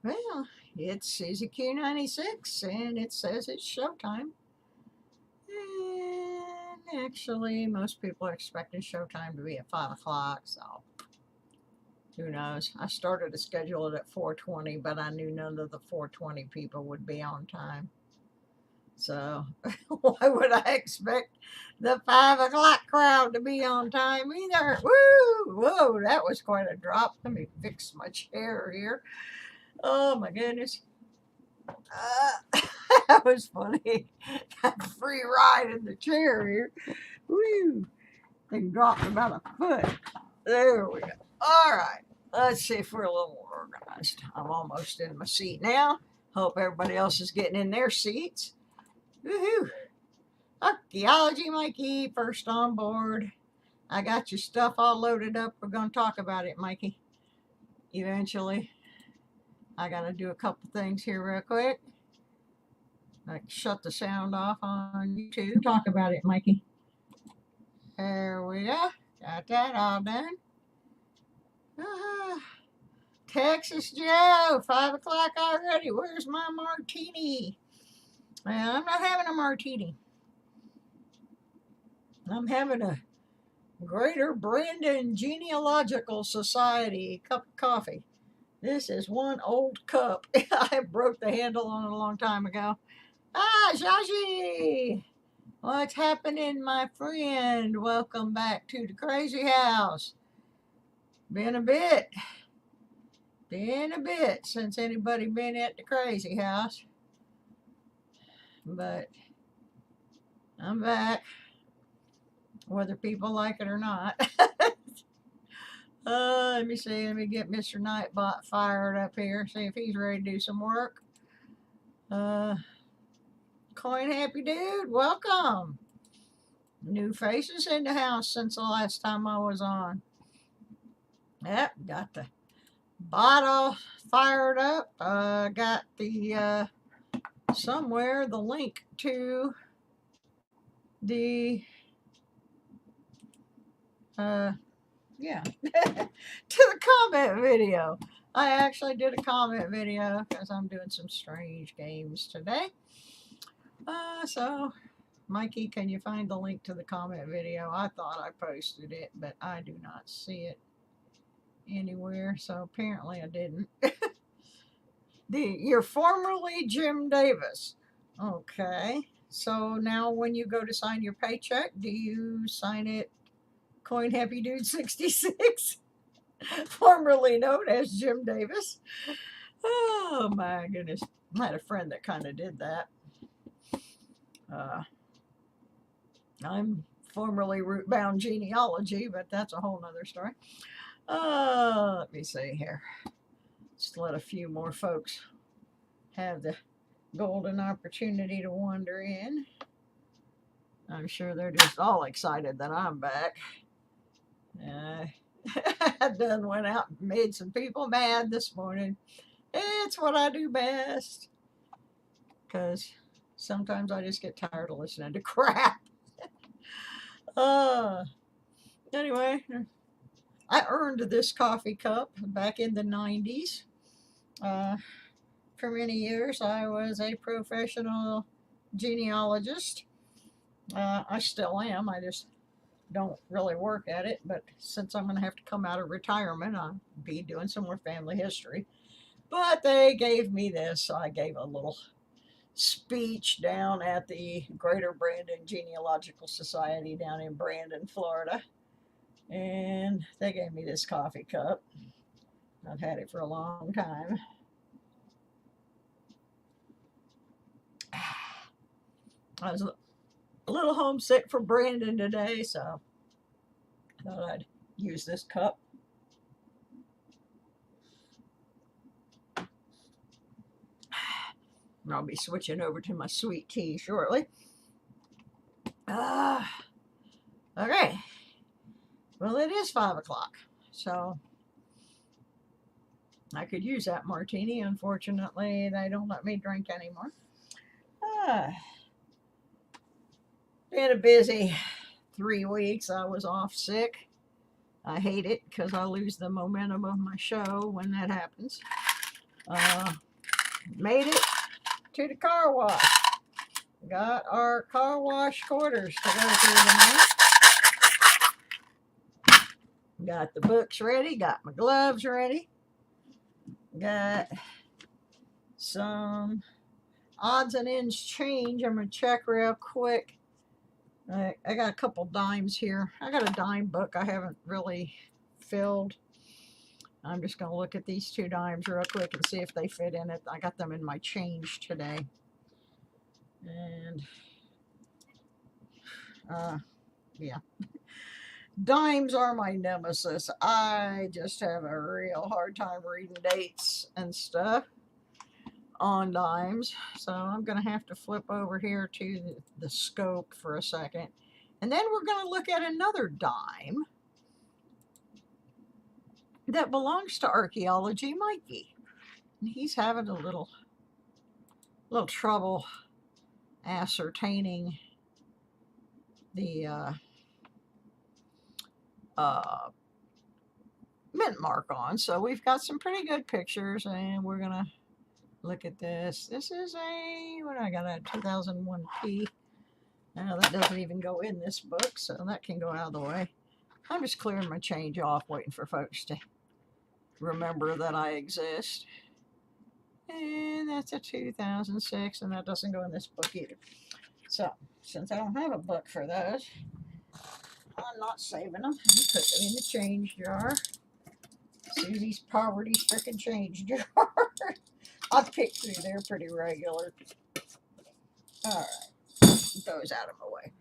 Well, it's Susie Q96 and it says it's showtime. And actually, most people are expecting showtime to be at 5 o'clock, so who knows. I started to schedule it at 4:20, but I knew none of the 4:20 people would be on time. So why would I expect the 5 o'clock crowd to be on time either? Woo! Whoa, that was quite a drop. Let me fix my chair here. Oh my goodness. That was funny. Got a free ride in the chair here. Woo! Thing dropped about a foot. There we go. All right. Let's see if we're a little more organized. I'm almost in my seat now. Hope everybody else is getting in their seats. Woohoo! Archaeology Mikey, first on board. I got your stuff all loaded up. We're going to talk about it, Mikey. Eventually. I got to do a couple things here real quick. Like shut the sound off on YouTube. Talk about it, Mikey. There we go. Got that all done. Texas Joe, 5 o'clock already. Where's my martini? Well, I'm not having a martini. I'm having a Greater Brandon Genealogical Society cup of coffee. This is one old cup. I broke the handle on it a long time ago. Shashi! What's happening, my friend? Welcome back to the crazy house. Been a bit since anybody been at the crazy house. But I'm back, whether people like it or not. Let me see. Let me get Mr. Nightbot fired up here. See if he's ready to do some work. Coin Happy Dude, welcome. New faces in the house since the last time I was on. Yep, got the bottle fired up. Got the somewhere the link to the yeah to the comment video. I actually did a comment video because I'm doing some strange games today. So Mikey, can you find the link to the comment video? I thought I posted it, but I do not see it anywhere, so apparently I didn't. You're formerly Jim Davis. Okay, so now when you go to sign your paycheck, do you sign it Coin Happy Dude 66? Formerly known as Jim Davis. Oh my goodness. I had a friend that kind of did that. I'm formerly root-bound genealogy, but that's a whole nother story. Let me see here. Just let a few more folks have the golden opportunity to wander in. I'm sure they're just all excited that I'm back. I done went out and made some people mad this morning. It's what I do best. Because sometimes I just get tired of listening to crap. Anyway, I earned this coffee cup back in the 90s. For many years, I was a professional genealogist. I still am. I just don't really work at it. But since I'm going to have to come out of retirement, I'll be doing some more family history. But they gave me this, so I gave a little speech down at the Greater Brandon Genealogical Society down in Brandon, Florida. And they gave me this coffee cup. I've had it for a long time. I was a little homesick for Brandon today, so I thought I'd use this cup. I'll be switching over to my sweet tea shortly. Okay. Well, it is 5 o'clock, so I could use that martini. Unfortunately, they don't let me drink anymore. Been a busy 3 weeks. I was off sick. I hate it because I lose the momentum of my show when that happens. Made it to the car wash. Got our car wash quarters to go through tonight. Got the books ready. Got my gloves ready. Got some odds and ends change. I'm going to check real quick. I got a couple dimes here. I got a dime book I haven't really filled. I'm just going to look at these 2 dimes real quick and see if they fit in it. I got them in my change today. And, yeah. Dimes are my nemesis. I just have a real hard time reading dates and stuff on dimes. So I'm going to have to flip over here to the scope for a second. And then we're going to look at another dime that belongs to Archaeology Mikey. He's having a little trouble ascertaining the mint mark on. So we've got some pretty good pictures, and we're going to look at this. This is what I got, a 2001P. Now that doesn't even go in this book, so that can go out of the way. I'm just clearing my change off, waiting for folks to remember that I exist. And that's a 2006, and that doesn't go in this book either. So, since I don't have a book for those, I'm not saving them. I put them in the change jar. Susie's poverty-stricken change jar. I pick through there pretty regular. All right, those out of my way.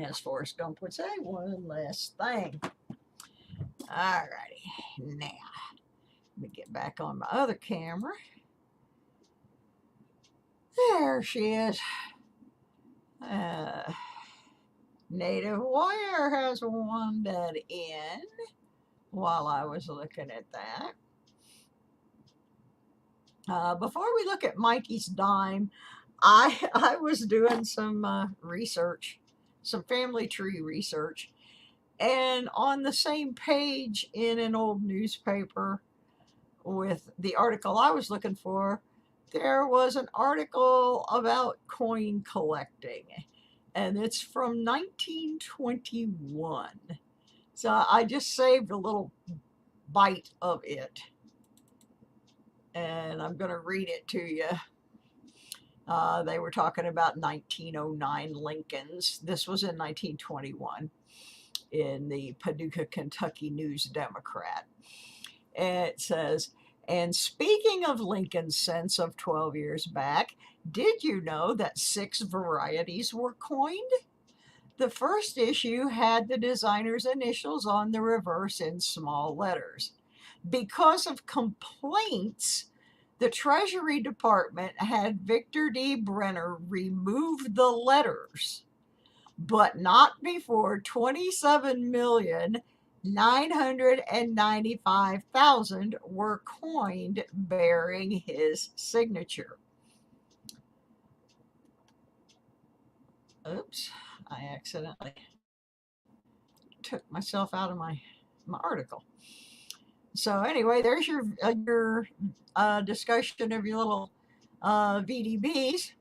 As Forrest Gump would say, one last thing. All righty, now let me get back on my other camera. There she is. Native Wire has wandered in while I was looking at that. Before we look at Mikey's dime, I was doing some research, some family tree research, and on the same page in an old newspaper with the article I was looking for, there was an article about coin collecting, and it's from 1921. So I just saved a little bite of it, and I'm going to read it to you. They were talking about 1909 Lincolns. This was in 1921 in the Paducah, Kentucky News Democrat. And it says, and speaking of Lincoln's cents of 12 years back, did you know that 6 varieties were coined? The first issue had the designer's initials on the reverse in small letters. Because of complaints, the Treasury Department had Victor D. Brenner remove the letters, but not before 27,995,000 were coined bearing his signature. Oops, I accidentally took myself out of my article. So anyway, there's your discussion of your little VDBs.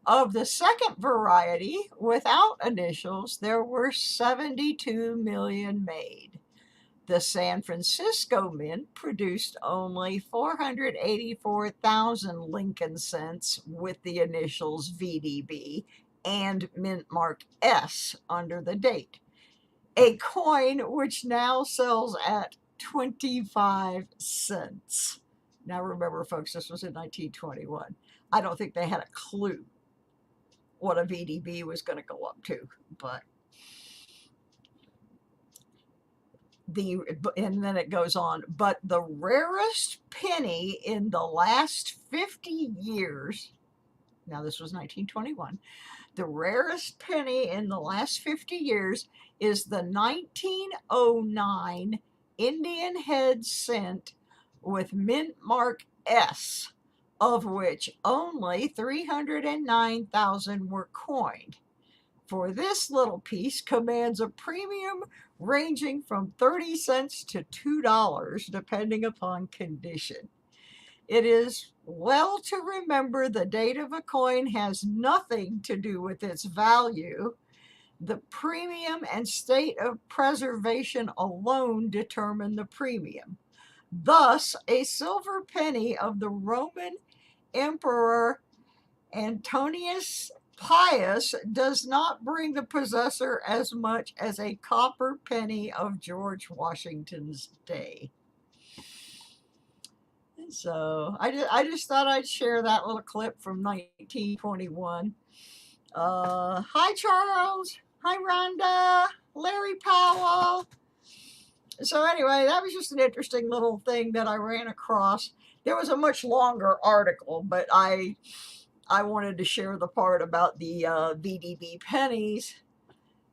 Of the second variety, without initials, there were 72 million made. The San Francisco Mint produced only 484,000 Lincoln cents with the initials VDB and mint mark S under the date. A coin which now sells at 25 cents. Now remember, folks, this was in 1921. I don't think they had a clue what a VDB was going to go up to, but and then it goes on, but the rarest penny in the last 50 years, now this was 1921, the rarest penny in the last 50 years is the 1909 Indian head cent with mint mark S, of which only 309,000 were coined. For this little piece commands a premium ranging from 30 cents to $2, depending upon condition. It is well to remember the date of a coin has nothing to do with its value. The premium and state of preservation alone determine the premium. Thus, a silver penny of the Roman Emperor Antonius Pius does not bring the possessor as much as a copper penny of George Washington's day. So I just thought I'd share that little clip from 1921. Hi, Charles. Hi, Rhonda. Larry Powell. So anyway, that was just an interesting little thing that I ran across. There was a much longer article, but I wanted to share the part about the VDB pennies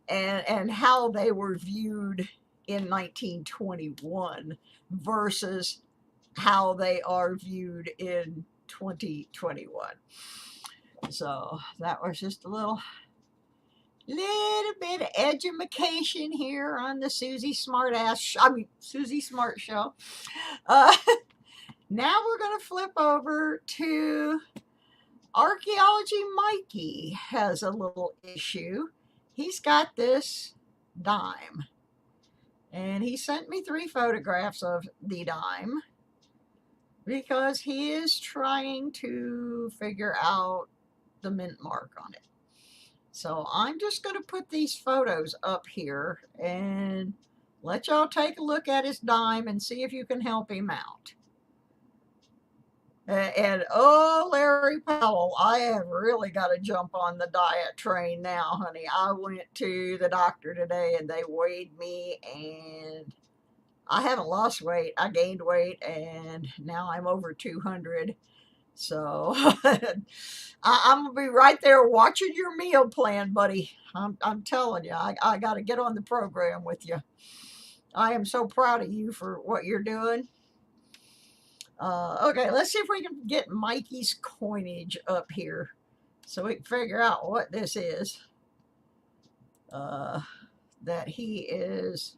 and how they were viewed in 1921 versus how they are viewed in 2021. So that was just a little bit of education here on the Susie Smart Show. Now we're going to flip over to Archaeology. Mikey has a little issue. He's got this dime, and he sent me 3 photographs of the dime because he is trying to figure out the mint mark on it. So I'm just going to put these photos up here and let y'all take a look at his dime and see if you can help him out. And oh, Larry Powell, I have really got to jump on the diet train now, honey. I went to the doctor today and they weighed me, and I haven't lost weight. I gained weight, and now I'm over 200. So I'm gonna be right there watching your meal plan, buddy. I'm telling you, I got to get on the program with you. I am so proud of you for what you're doing. Okay, let's see if we can get Mikey's coinage up here so we can figure out what this is that he is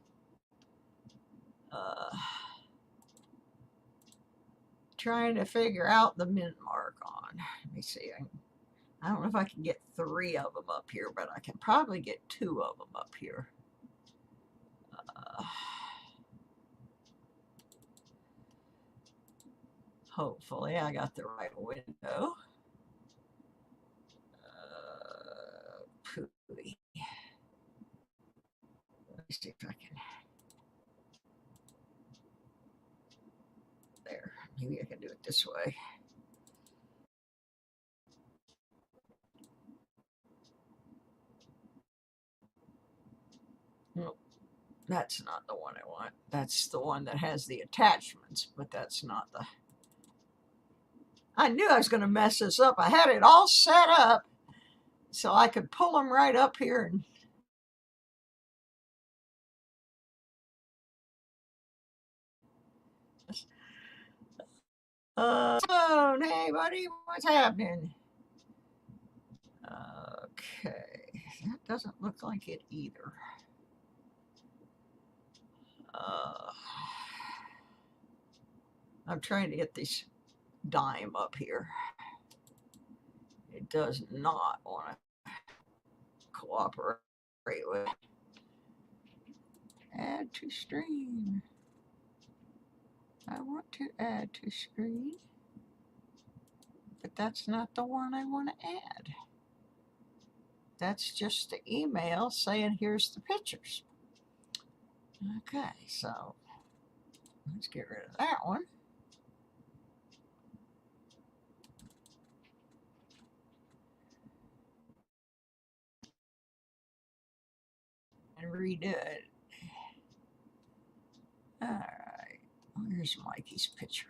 trying to figure out the mint mark on. Let me see. I don't know if I can get 3 of them up here, but I can probably get 2 of them up here. Hopefully I got the right window. Pooey. Let me see if I can. There. Maybe I can do it this way. Nope. That's not the one I want. That's the one that has the attachments, but that's not the... I knew I was going to mess this up. I had it all set up so I could pull them right up here and oh, hey buddy, what's happening? Okay, that doesn't look like it either. I'm trying to get this dime up here. It does not want to cooperate with. Add to stream. I want to add to screen, but that's not the one I want to add. That's just the email saying here's the pictures. Okay, so let's get rid of that one. And redo it. All right, here's Mikey's picture.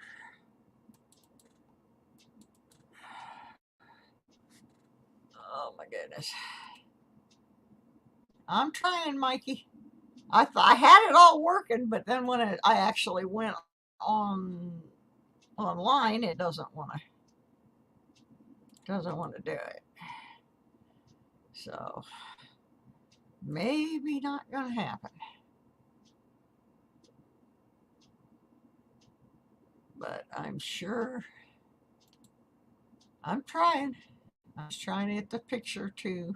Oh my goodness. I'm trying, Mikey. I had it all working, but then when I actually went online, it doesn't want to do it. So maybe not gonna happen. but I'm sure I'm trying. I was trying to get the picture to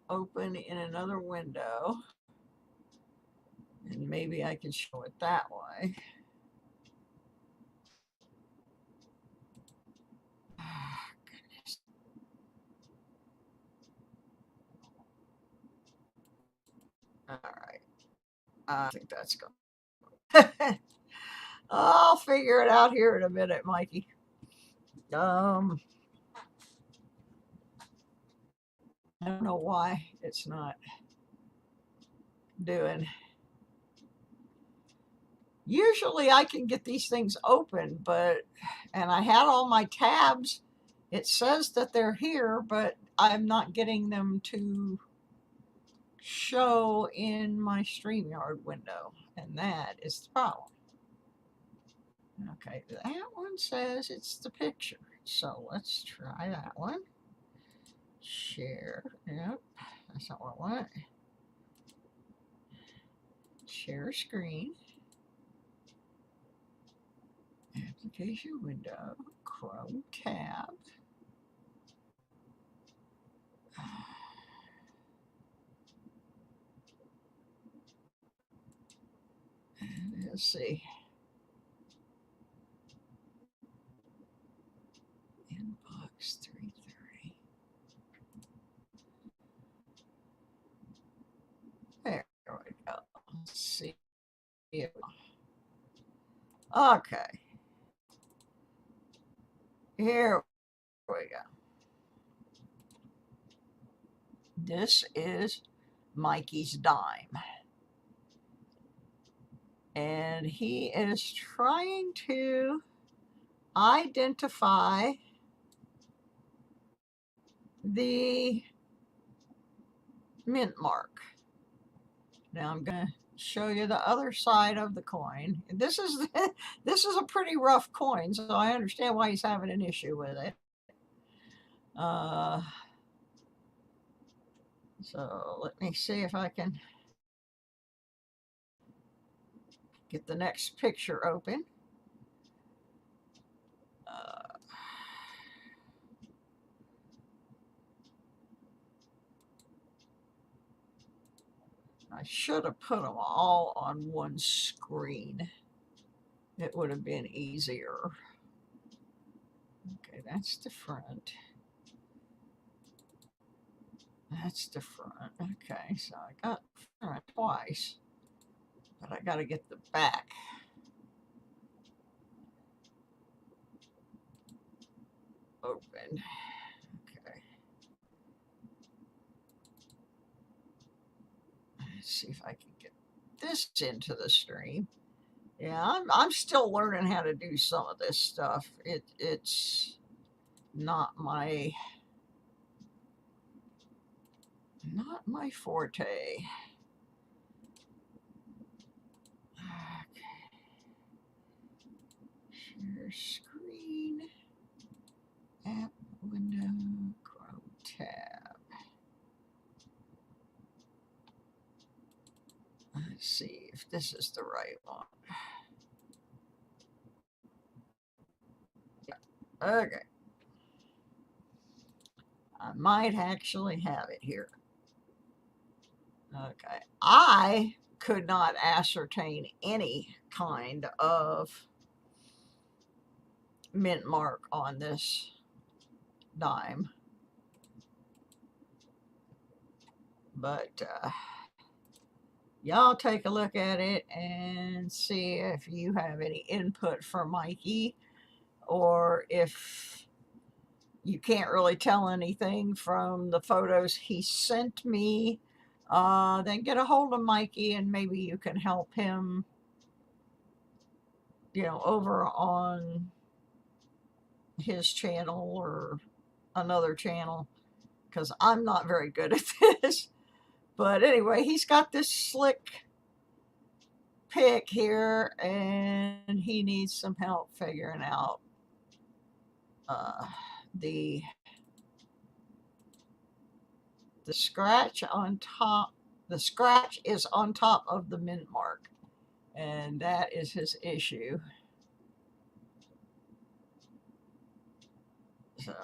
open in another window, and maybe I can show it that way. Ah, goodness. All right. I think that's good. I'll figure it out here in a minute, Mikey. Um, I don't know why it's not doing. Usually I can get these things open, and I had all my tabs. It says that they're here, but I'm not getting them to show in my StreamYard window, and that is the problem. Okay, that one says it's the picture, so let's try that one. Share. Yep, that's not what I want. Share screen. Application window. Chrome tab. And let's see. Inbox 330. There we go. Let's see. Okay. Here we go. This is Mikey's dime. And he is trying to identify the mint mark. Now I'm going to show you the other side of the coin. This is this is a pretty rough coin, so I understand why he's having an issue with it. So let me see if I can get the next picture open. I should have put them all on one screen. It would have been easier. Okay, that's the front. That's the front. Okay, so I got the front twice, but I got to get the back. Open. Okay. Let's see if I can get this into the stream. Yeah, I'm still learning how to do some of this stuff. It's not my forte. Okay. Share screen. App window. Chrome tab. Let's see if this is the right one. Okay. I might actually have it here. Okay. I could not ascertain any kind of mint mark on this dime. But y'all take a look at it and see if you have any input for Mikey, or if you can't really tell anything from the photos he sent me, then get a hold of Mikey and maybe you can help him, over on his channel or another channel, because I'm not very good at this. But anyway, he's got this slick pick here and he needs some help figuring out the scratch on top. The scratch is on top of the mint mark, And that is his issue. So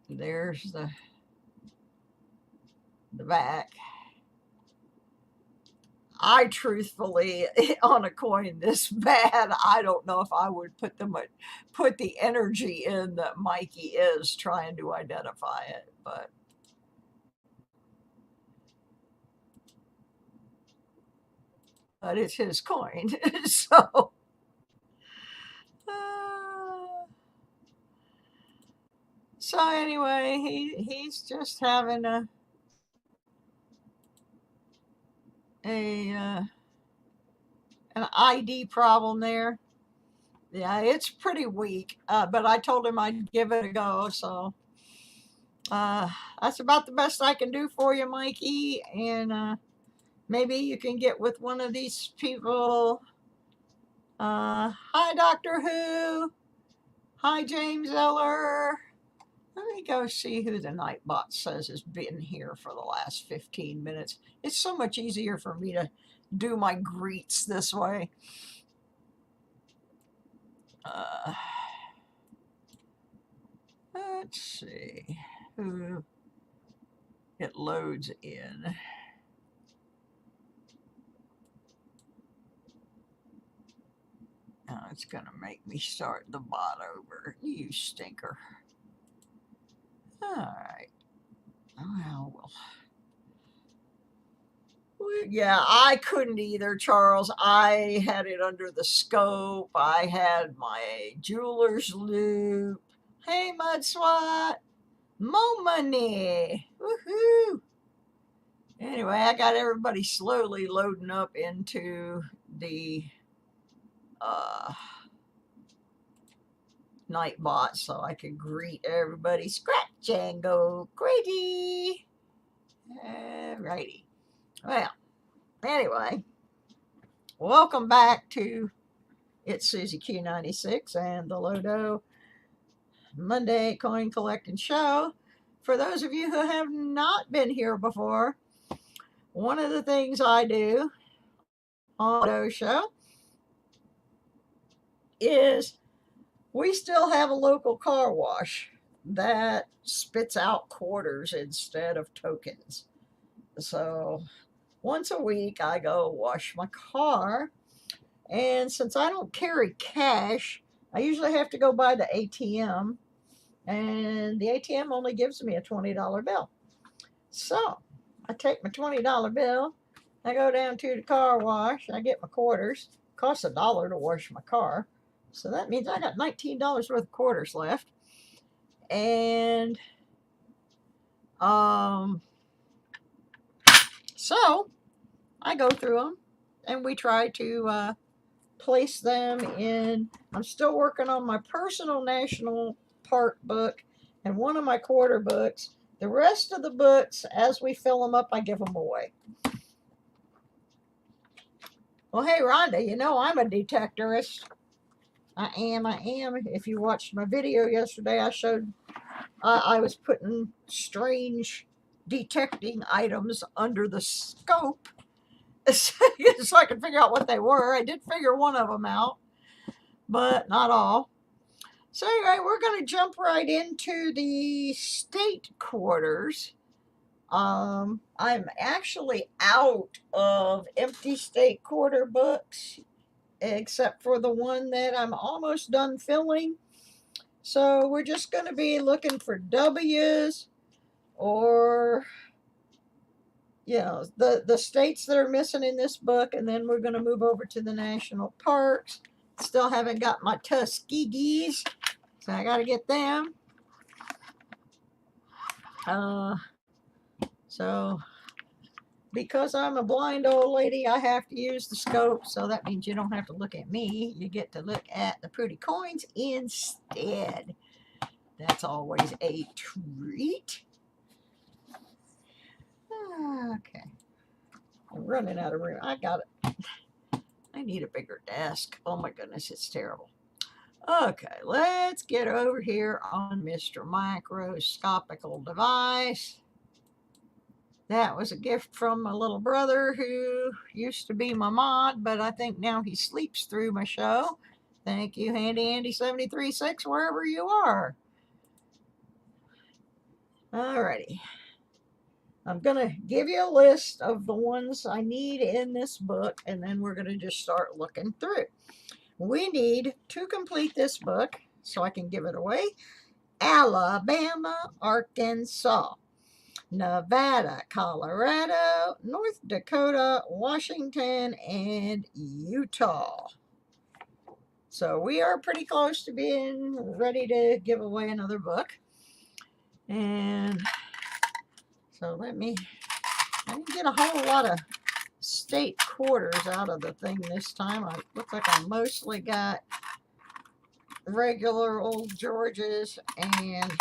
there's the back. I truthfully, on a coin this bad, I don't know if I would put the energy in that Mikey is trying to identify it, but it's his coin. So so anyway, he's just having an ID problem there. Yeah, it's pretty weak, but I told him I'd give it a go, so that's about the best I can do for you, Mikey, and maybe you can get with one of these people. Hi, Doctor Who. Hi, James Eller. Let me go see who the Nightbot says has been here for the last 15 minutes. It's so much easier for me to do my greets this way. Let's see who it loads in. Now it's going to make me start the bot over. You stinker. All right. Well, yeah, I couldn't either, Charles. I had it under the scope. I had my jeweler's loop. Hey, Mud Swat. Mo money. Woohoo. Anyway, I got everybody slowly loading up into the Nightbot so I could greet everybody. Scratch and go crazy. Alrighty. Well, anyway, welcome back to It's Susie Q96 and the Lodo Monday Coin Collecting Show. For those of you who have not been here before, one of the things I do on the Lodo Show is we still have a local car wash that spits out quarters instead of tokens. So once a week, I go wash my car. And since I don't carry cash, I usually have to go by the ATM. And the ATM only gives me a $20 bill. So I take my $20 bill. I go down to the car wash. I get my quarters. It costs $1 to wash my car. So that means I got $19 worth of quarters left. And so I go through them and we try to place them in. I'm still working on my personal national park book and one of my quarter books. The rest of the books, as we fill them up, I give them away. Well, hey, Rhonda, you know I'm a detectorist. I am. If you watched my video yesterday, I showed I was putting strange detecting items under the scope so I could figure out what they were. I did figure one of them out, but not all. So anyway, we're going to jump right into the state quarters. I'm actually out of empty state quarter books, except for the one that I'm almost done filling. So we're just going to be looking for W's or, you know, the states that are missing in this book, and then we're going to move over to the national parks. Still haven't got my Tuskegees, so I got to get them. So because I'm a blind old lady, I have to use the scope, so that means you don't have to look at me. You get to look at the pretty coins instead. That's always a treat. Okay. I'm running out of room. I need a bigger desk. Oh my goodness, it's terrible. Okay, let's get over here on Mr. Microscopical Device. That was a gift from my little brother who used to be my mod, but I think now he sleeps through my show. Thank you, Handy Andy 736, wherever you are. Alrighty. I'm going to give you a list of the ones I need in this book, and then we're going to just start looking through. We need to complete this book, so I can give it away, Alabama, Arkansas, Nevada, Colorado, North Dakota, Washington, and Utah. So we are pretty close to being ready to give away another book. And so let me I didn't get a whole lot of state quarters out of the thing this time. I look like I mostly got regular old Georges and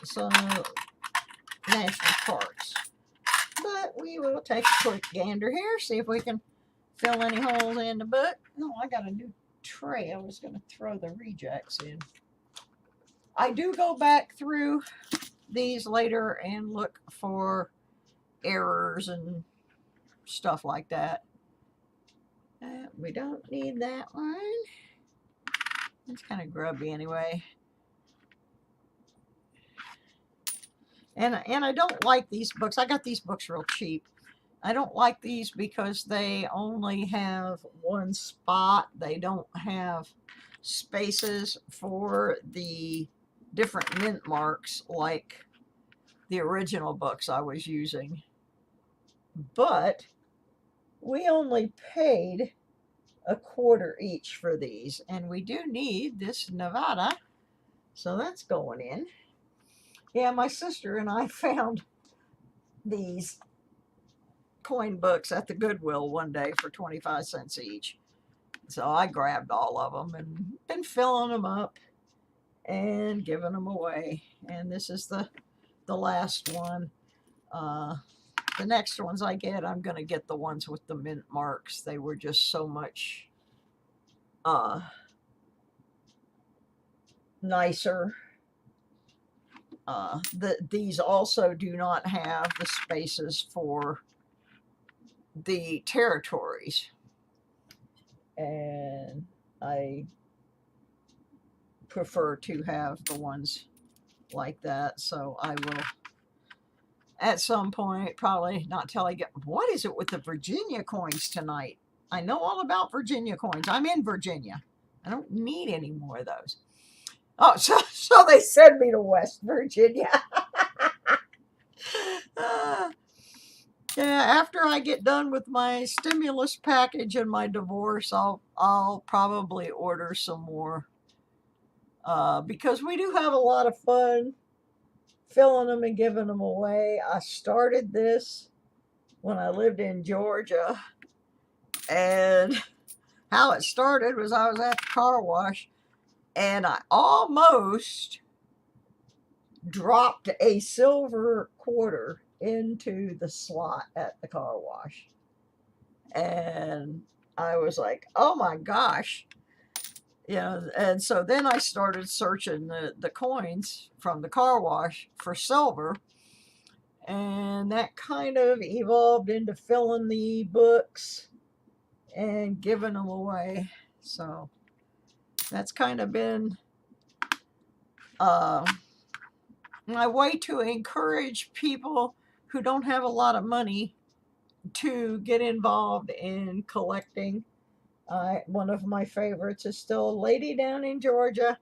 some national parks. But we will take a quick gander here, see if we can fill any holes in the book. Oh, I got a new tray. I was going to throw the rejects in. I do go back through these later and look for errors and stuff like that. We don't need that one. It's kind of grubby anyway. And I don't like these books. I got these books real cheap. I don't like these because they only have one spot. They don't have spaces for the different mint marks like the original books I was using. But we only paid $0.25 each for these, and we do need this Nevada, so that's going in. Yeah, my sister and I found these coin books at the Goodwill one day for 25 cents each. So I grabbed all of them and been filling them up and giving them away. And this is the last one. The next ones I get, I'm going to get the ones with the mint marks. They were just so much nicer. These also do not have the spaces for the territories, and I prefer to have the ones like that. So I will at some point, probably not till I get, what is it with the Virginia coins tonight? I know all about Virginia coins. I'm in Virginia. I don't need any more of those. Oh, so they send me to West Virginia. Yeah, after I get done with my stimulus package and my divorce, I'll probably order some more. Because we do have a lot of fun filling them and giving them away. I started this when I lived in Georgia, and how it started was I was at the car wash, and I almost dropped a silver quarter into the slot at the car wash. And I was like, oh my gosh. And so then I started searching the coins from the car wash for silver. And that kind of evolved into filling the books and giving them away. So that's kind of been my way to encourage people who don't have a lot of money to get involved in collecting. One of my favorites is still a lady down in Georgia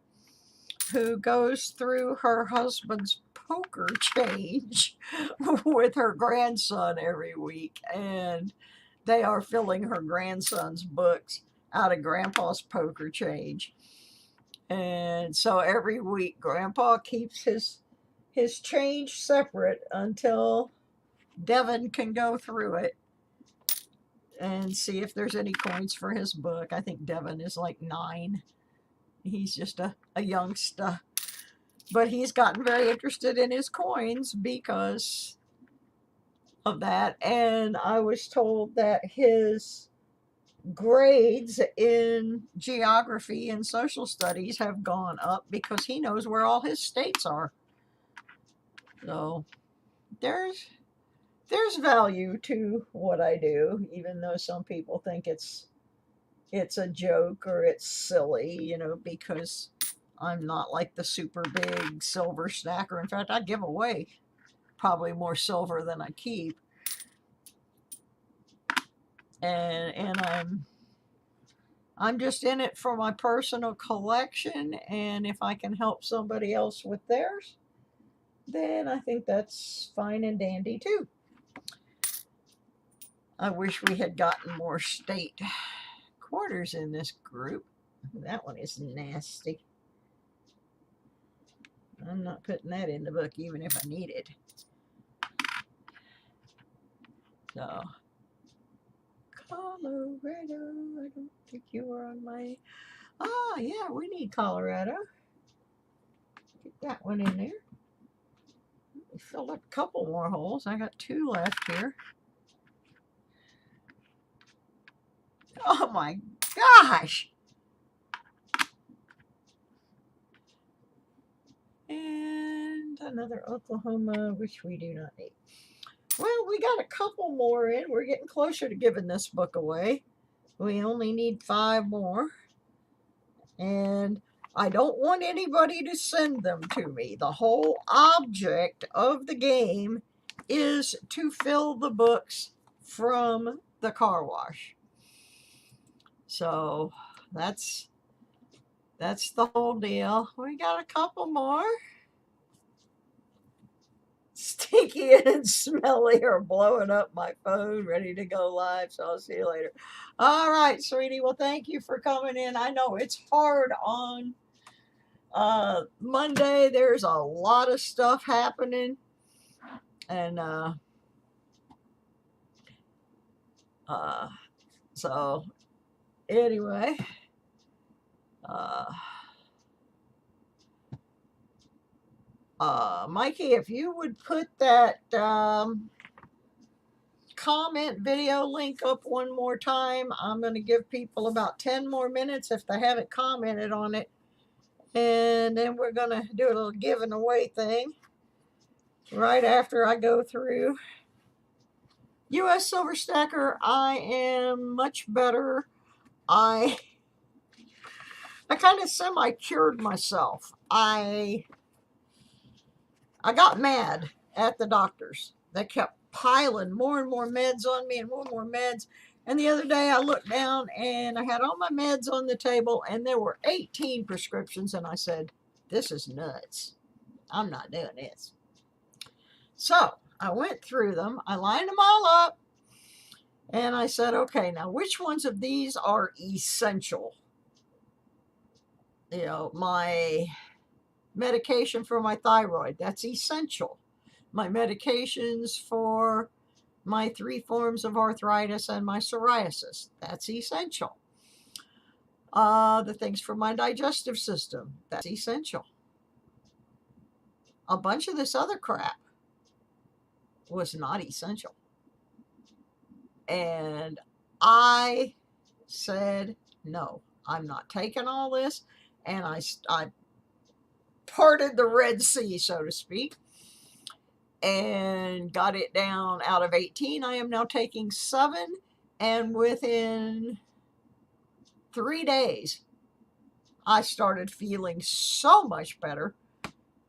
who goes through her husband's poker change with her grandson every week, and they are filling her grandson's books out of Grandpa's poker change. And so every week Grandpa keeps his change separate until Devin can go through it and see if there's any coins for his book. I think Devin is like 9. He's just a youngster. But he's gotten very interested in his coins because of that. And I was told that his grades in geography and social studies have gone up because he knows where all his states are. So there's there's value to what I do, even though some people think it's a joke or it's silly, you know, because I'm not like the super big silver stacker. In fact, I give away probably more silver than I keep. And I'm just in it for my personal collection, and if I can help somebody else with theirs, then I think that's fine and dandy too. I wish we had gotten more state quarters in this group. That one is nasty. I'm not putting that in the book even if I need it. So, Colorado, I don't think you were on my... Ah, yeah, we need Colorado. Get that one in there. We filled up a couple more holes. I got 2 left here. Oh my gosh! And another Oklahoma, which we do not need. Well, we got a couple more in. We're getting closer to giving this book away. We only need 5 more. And I don't want anybody to send them to me. The whole object of the game is to fill the books from the car wash. So that's the whole deal. We got a couple more. Stinky and smelly are blowing up my phone, ready to go live. So I'll see you later. All right, sweetie. Well, thank you for coming in. I know it's hard on Monday. There's a lot of stuff happening. And so anyway, Mikey, if you would put that comment video link up one more time, I'm going to give people about 10 more minutes if they haven't commented on it. And then we're going to do a little giving away thing right after I go through. U.S. Silver Stacker, I am much better. I kind of semi-cured myself. I got mad at the doctors. They kept piling more and more meds on me and more meds. And the other day I looked down and I had all my meds on the table and there were 18 prescriptions. And I said, this is nuts. I'm not doing this. So I went through them. I lined them all up. And I said, okay, now which ones of these are essential? You know, my medication for my thyroid, that's essential. My medications for my 3 forms of arthritis and my psoriasis, that's essential. The things for my digestive system, that's essential. A bunch of this other crap was not essential. And I said, no, I'm not taking all this. And I parted the Red Sea, so to speak, and got it down. Out of 18, I am now taking 7, and within 3 days, I started feeling so much better,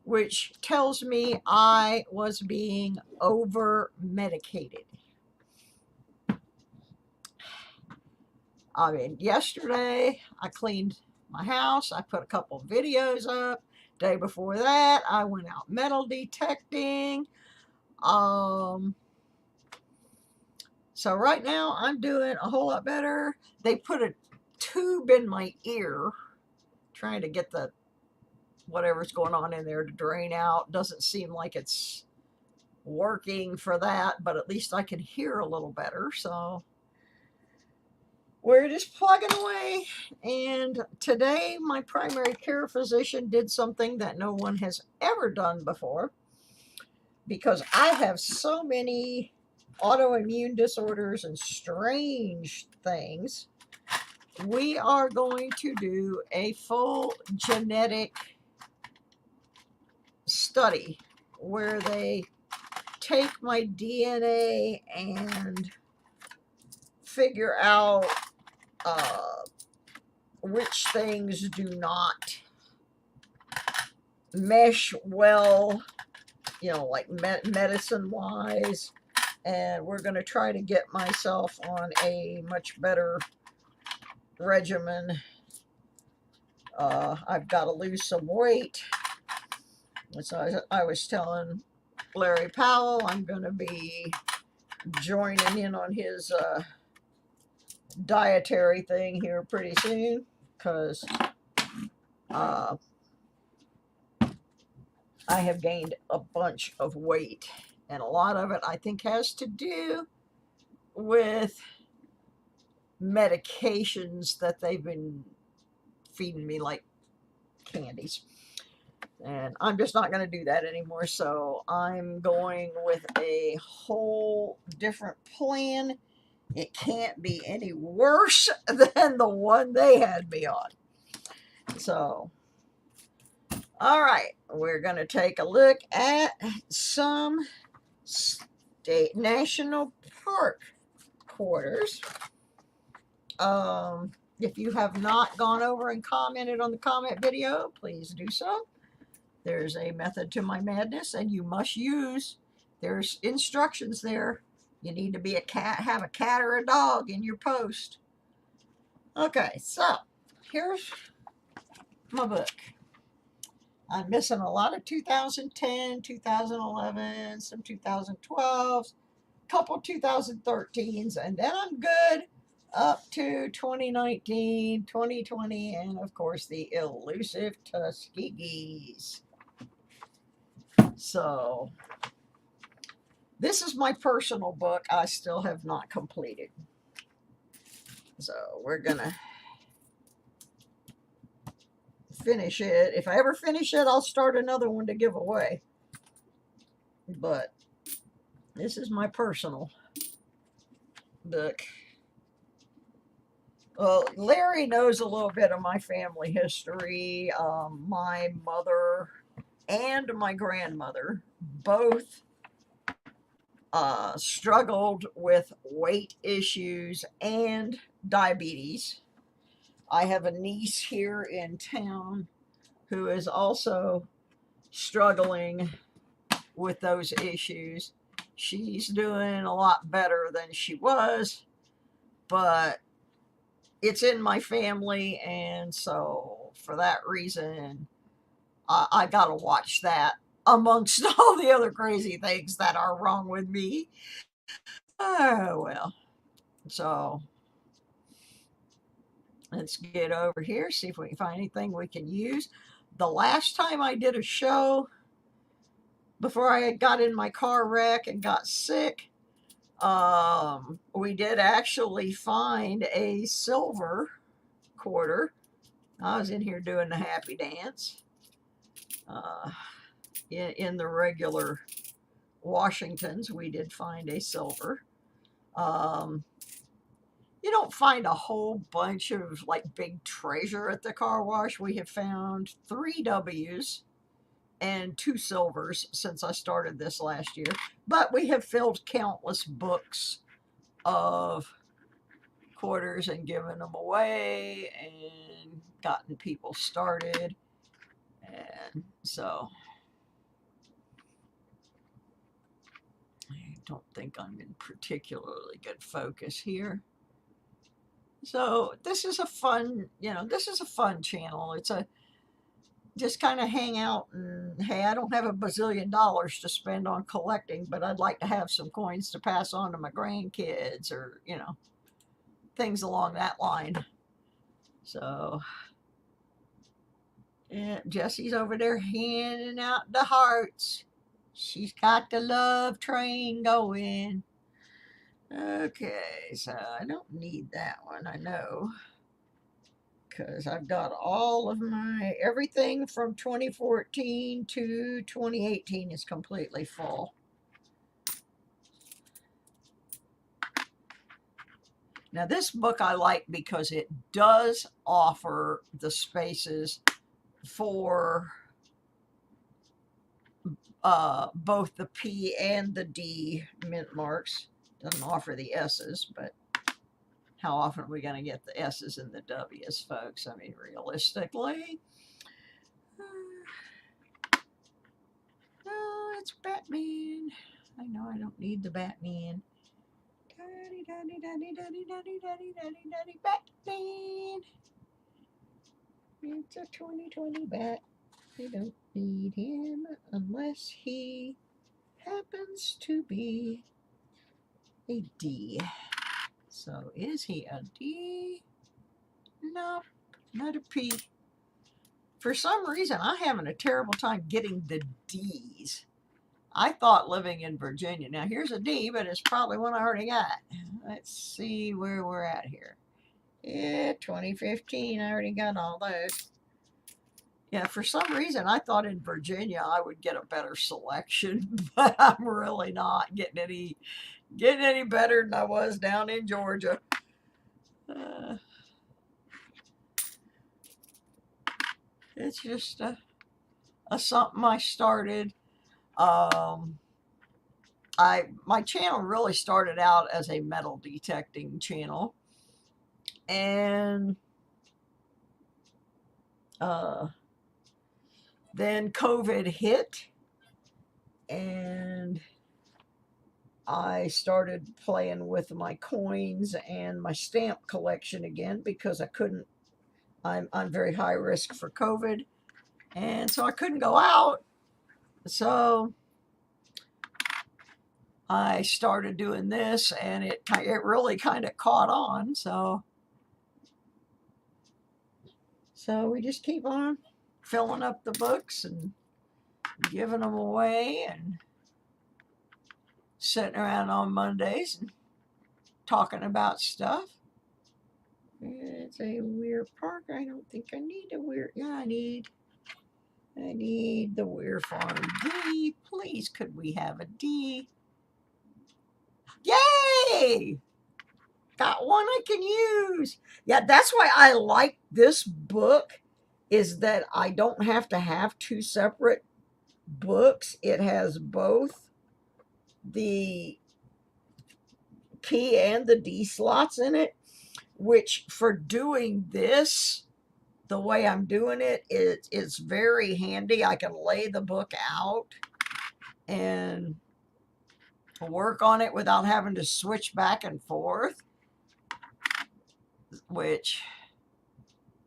which tells me I was being over-medicated. I mean, yesterday, I cleaned my house. I put a couple of videos up. Day before that, I went out metal detecting. So right now, I'm doing a whole lot better. They put a tube in my ear, trying to get the whatever's going on in there to drain out. Doesn't seem like it's working for that, but at least I can hear a little better. So we're just plugging away. And today, my primary care physician did something that no one has ever done before, because I have so many autoimmune disorders and strange things. We are going to do a full genetic study where they take my DNA and figure out which things do not mesh well, you know, like medicine wise. And we're going to try to get myself on a much better regimen. I've got to lose some weight. So I was telling Larry Powell I'm going to be joining in on his dietary thing here pretty soon, because I have gained a bunch of weight, and a lot of it I think has to do with medications that they've been feeding me like candies, and I'm just not going to do that anymore. So I'm going with a whole different plan. It can't be any worse than the one they had me on. So, all right, we're going to take a look at some state national park quarters. If you have not gone over and commented on the comment video, please do so. There's a method to my madness, and you must use, there's instructions there. You need to be a cat, have a cat or a dog in your post. Okay, so here's my book. I'm missing a lot of 2010, 2011, some 2012s, couple 2013s, and then I'm good up to 2019, 2020, and of course the elusive Tuskegees. So this is my personal book I still have not completed. So we're gonna finish it. If I ever finish it, I'll start another one to give away. But this is my personal book. Well, Larry knows a little bit of my family history. My mother and my grandmother both struggled with weight issues and diabetes. I have a niece here in town who is also struggling with those issues. She's doing a lot better than she was, but it's in my family, and so for that reason, I gotta watch that amongst all the other crazy things that are wrong with me. Oh, well. So let's get over here, see if we can find anything we can use. The last time I did a show, before I got in my car wreck and got sick, we did actually find a silver quarter. I was in here doing the happy dance. In the regular Washingtons, we did find a silver. You don't find a whole bunch of like big treasure at the car wash. We have found 3 W's and 2 silvers since I started this last year. But we have filled countless books of quarters and given them away and gotten people started. And so I don't think I'm in particularly good focus here. So this is a fun, this is a fun channel. It's a just kind of hang out and, hey, I don't have a bazillion dollars to spend on collecting, but I'd like to have some coins to pass on to my grandkids, or, things along that line. So, yeah, Jessie's over there handing out the hearts. She's got the love train going. Okay, so I don't need that one, I know, because I've got all of my, everything from 2014 to 2018 is completely full. Now this book I like because it does offer the spaces for both the P and the D mint marks. Doesn't offer the S's, but how often are we going to get the S's and the W's, folks? I mean, realistically. Oh, it's Batman. I know I don't need the Batman. Daddy, daddy, daddy, daddy, daddy, daddy, daddy, daddy, Batman. It's a 2020 bat. I don't need him unless he happens to be a D. So is he a D? No, not a P. For some reason, I'm having a terrible time getting the D's. I thought living in Virginia. Now, here's a D, but it's probably one I already got. Let's see where we're at here. Yeah, 2015. I already got all those. Yeah, for some reason, I thought in Virginia I would get a better selection, but I'm really not getting any better than I was down in Georgia. It's just a something I started. My channel really started out as a metal detecting channel, and then COVID hit, and I started playing with my coins and my stamp collection again because I couldn't. I'm very high risk for COVID, and so I couldn't go out. So I started doing this, and it really kind of caught on. So we just keep on filling up the books and giving them away, and sitting around on Mondays and talking about stuff. It's a weird park. I don't think I need a weird. Yeah, I need the Weir Farm D. Please, could we have a D? Yay! Got one I can use. Yeah, that's why I like this book, is that I don't have to have two separate books. It has both the P and the D slots in it, which for doing this the way I'm doing it, it's very handy. I can lay the book out and work on it without having to switch back and forth, which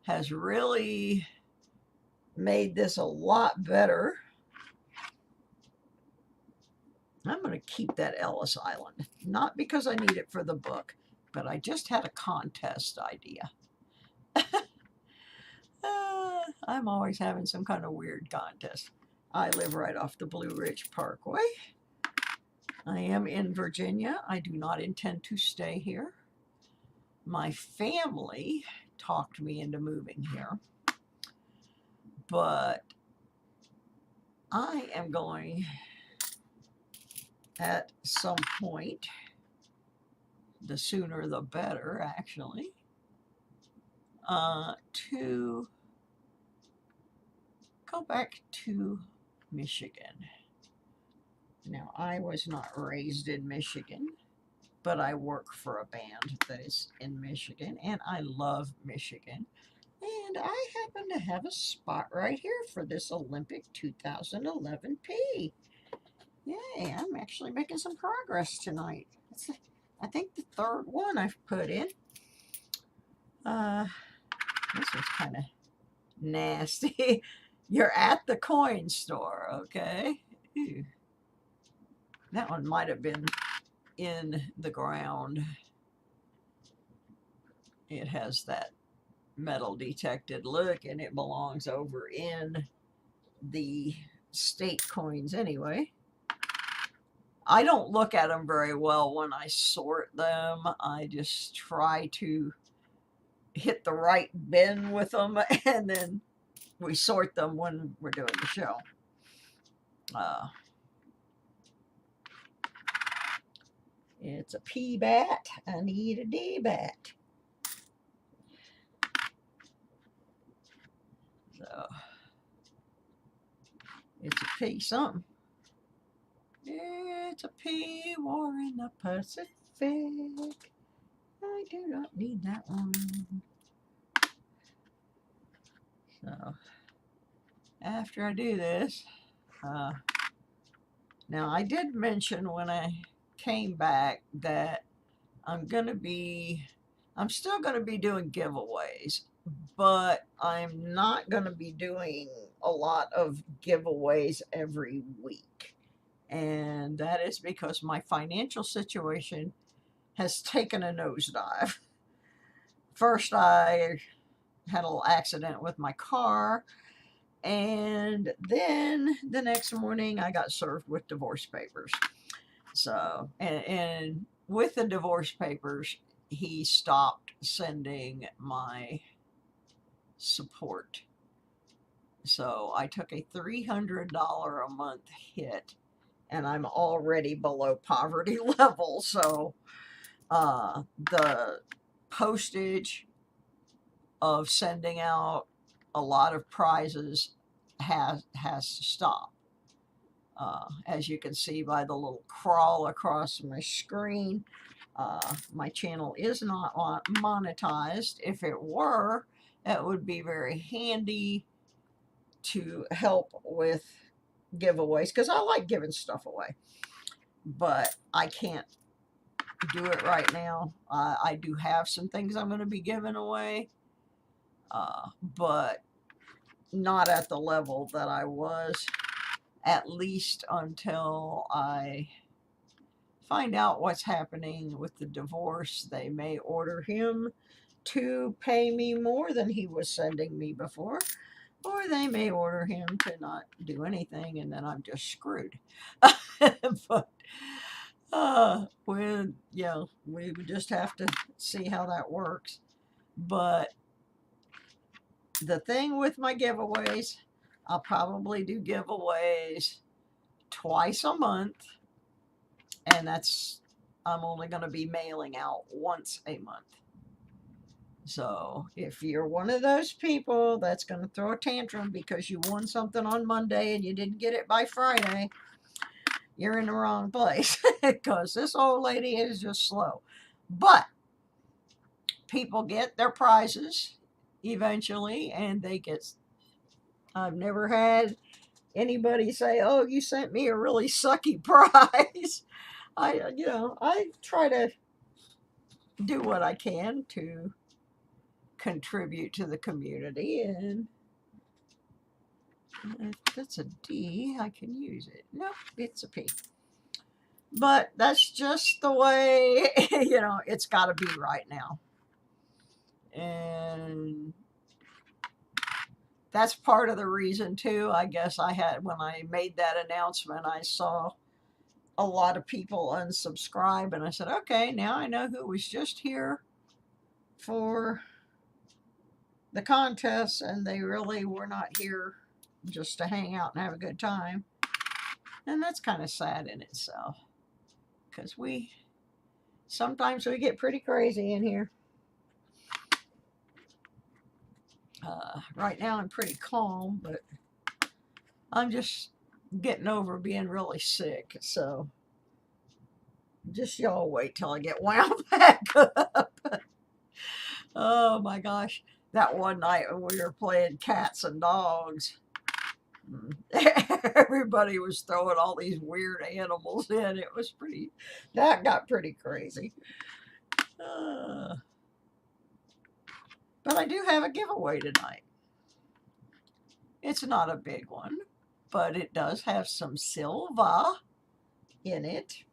has really made this a lot better. I'm going to keep that Ellis Island, not because I need it for the book, but I just had a contest idea. I'm always having some kind of weird contest. I live right off the Blue Ridge Parkway. I am in Virginia. I do not intend to stay here. My family talked me into moving here, but I am going at some point, the sooner the better, actually, to go back to Michigan. Now, I was not raised in Michigan, but I work for a band that is in Michigan, and I love Michigan. And I happen to have a spot right here for this Olympic 2011P. Yay, I'm actually making some progress tonight. It's, I think, the third one I've put in. This was kind of nasty. You're at the coin store, okay? Ew. That one might have been in the ground. It has that metal detected look, and it belongs over in the state coins anyway. I don't look at them very well when I sort them. I just try to hit the right bin with them, and then we sort them when we're doing the show. It's a P bat. I need a D bat. So it's a P something. It's a P war in the Pacific. I do not need that one. So, after I do this, now I did mention when I came back that I'm still going to be doing giveaways, but I'm not going to be doing a lot of giveaways every week. And that is because my financial situation has taken a nosedive. First, I had a little accident with my car, and then the next morning I got served with divorce papers. So, and with the divorce papers, he stopped sending my support. So I took a $300 a month hit, and I'm already below poverty level. So the postage of sending out a lot of prizes has to stop. As you can see by the little crawl across my screen, my channel is not monetized. If it were, it would be very handy to help with giveaways, because I like giving stuff away, but I can't do it right now. I do have some things I'm going to be giving away, but not at the level that I was, at least until I find out what's happening with the divorce. They may order him to pay me more than he was sending me before, or they may order him to not do anything, and then I'm just screwed. But we would just have to see how that works. But the thing with my giveaways, I'll probably do giveaways twice a month, and I'm only going to be mailing out once a month. So if you're one of those people that's going to throw a tantrum because you won something on Monday and you didn't get it by Friday, you're in the wrong place, because this old lady is just slow. But people get their prizes eventually, and I've never had anybody say, "Oh, you sent me a really sucky prize." I try to do what I can to contribute to the community, and if that's a D, I can use it. Nope, it's a P. But that's just the way, it's got to be right now. And that's part of the reason too. I guess when I made that announcement, I saw a lot of people unsubscribe, and I said, okay, now I know who was just here for the contest, and they really were not here just to hang out and have a good time. And that's kind of sad in itself, because sometimes we get pretty crazy in here. Right now I'm pretty calm, but I'm just getting over being really sick. So just y'all wait till I get wound back up. Oh my gosh. That one night when we were playing cats and dogs, everybody was throwing all these weird animals in. That got pretty crazy. But I do have a giveaway tonight. It's not a big one, but it does have some silver in it.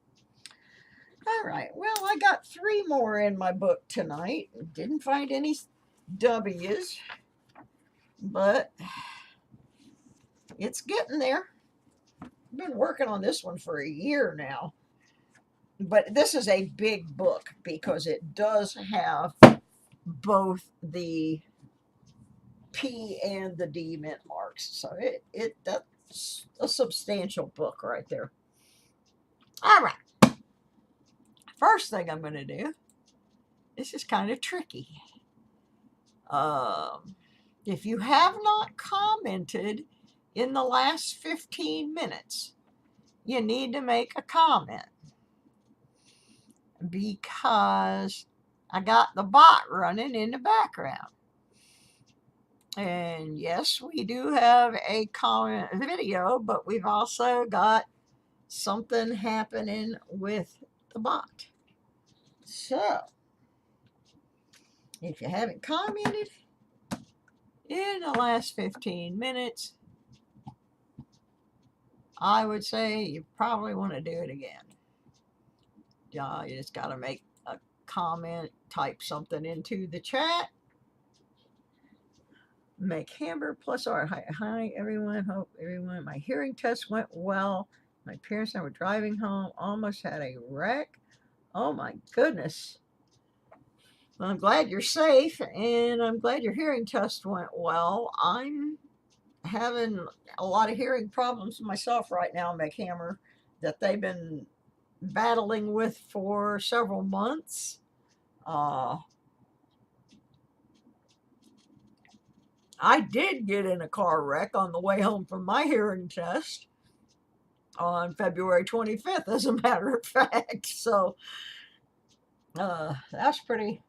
All right, well, I got 3 more in my book tonight. Didn't find any W's, but it's getting there. I've been working on this one for a year now. But this is a big book because it does have both the P and the D mint marks. So that's a substantial book right there. All right. First thing I'm going to do, this is kind of tricky. If you have not commented in the last 15 minutes, you need to make a comment, because I got the bot running in the background. And yes, we do have a comment video, but we've also got something happening with the bot. So, if you haven't commented in the last 15 minutes, I would say you probably want to do it again. You just got to make a comment, type something into the chat. Make Hamburg plus art. Hi everyone. Hope everyone. My hearing test went well. My parents and I were driving home. Almost had a wreck. Oh my goodness. Well, I'm glad you're safe, and I'm glad your hearing test went well. I'm having a lot of hearing problems myself right now, McHammer, that they've been battling with for several months. I did get in a car wreck on the way home from my hearing test on February 25th, as a matter of fact. So that's pretty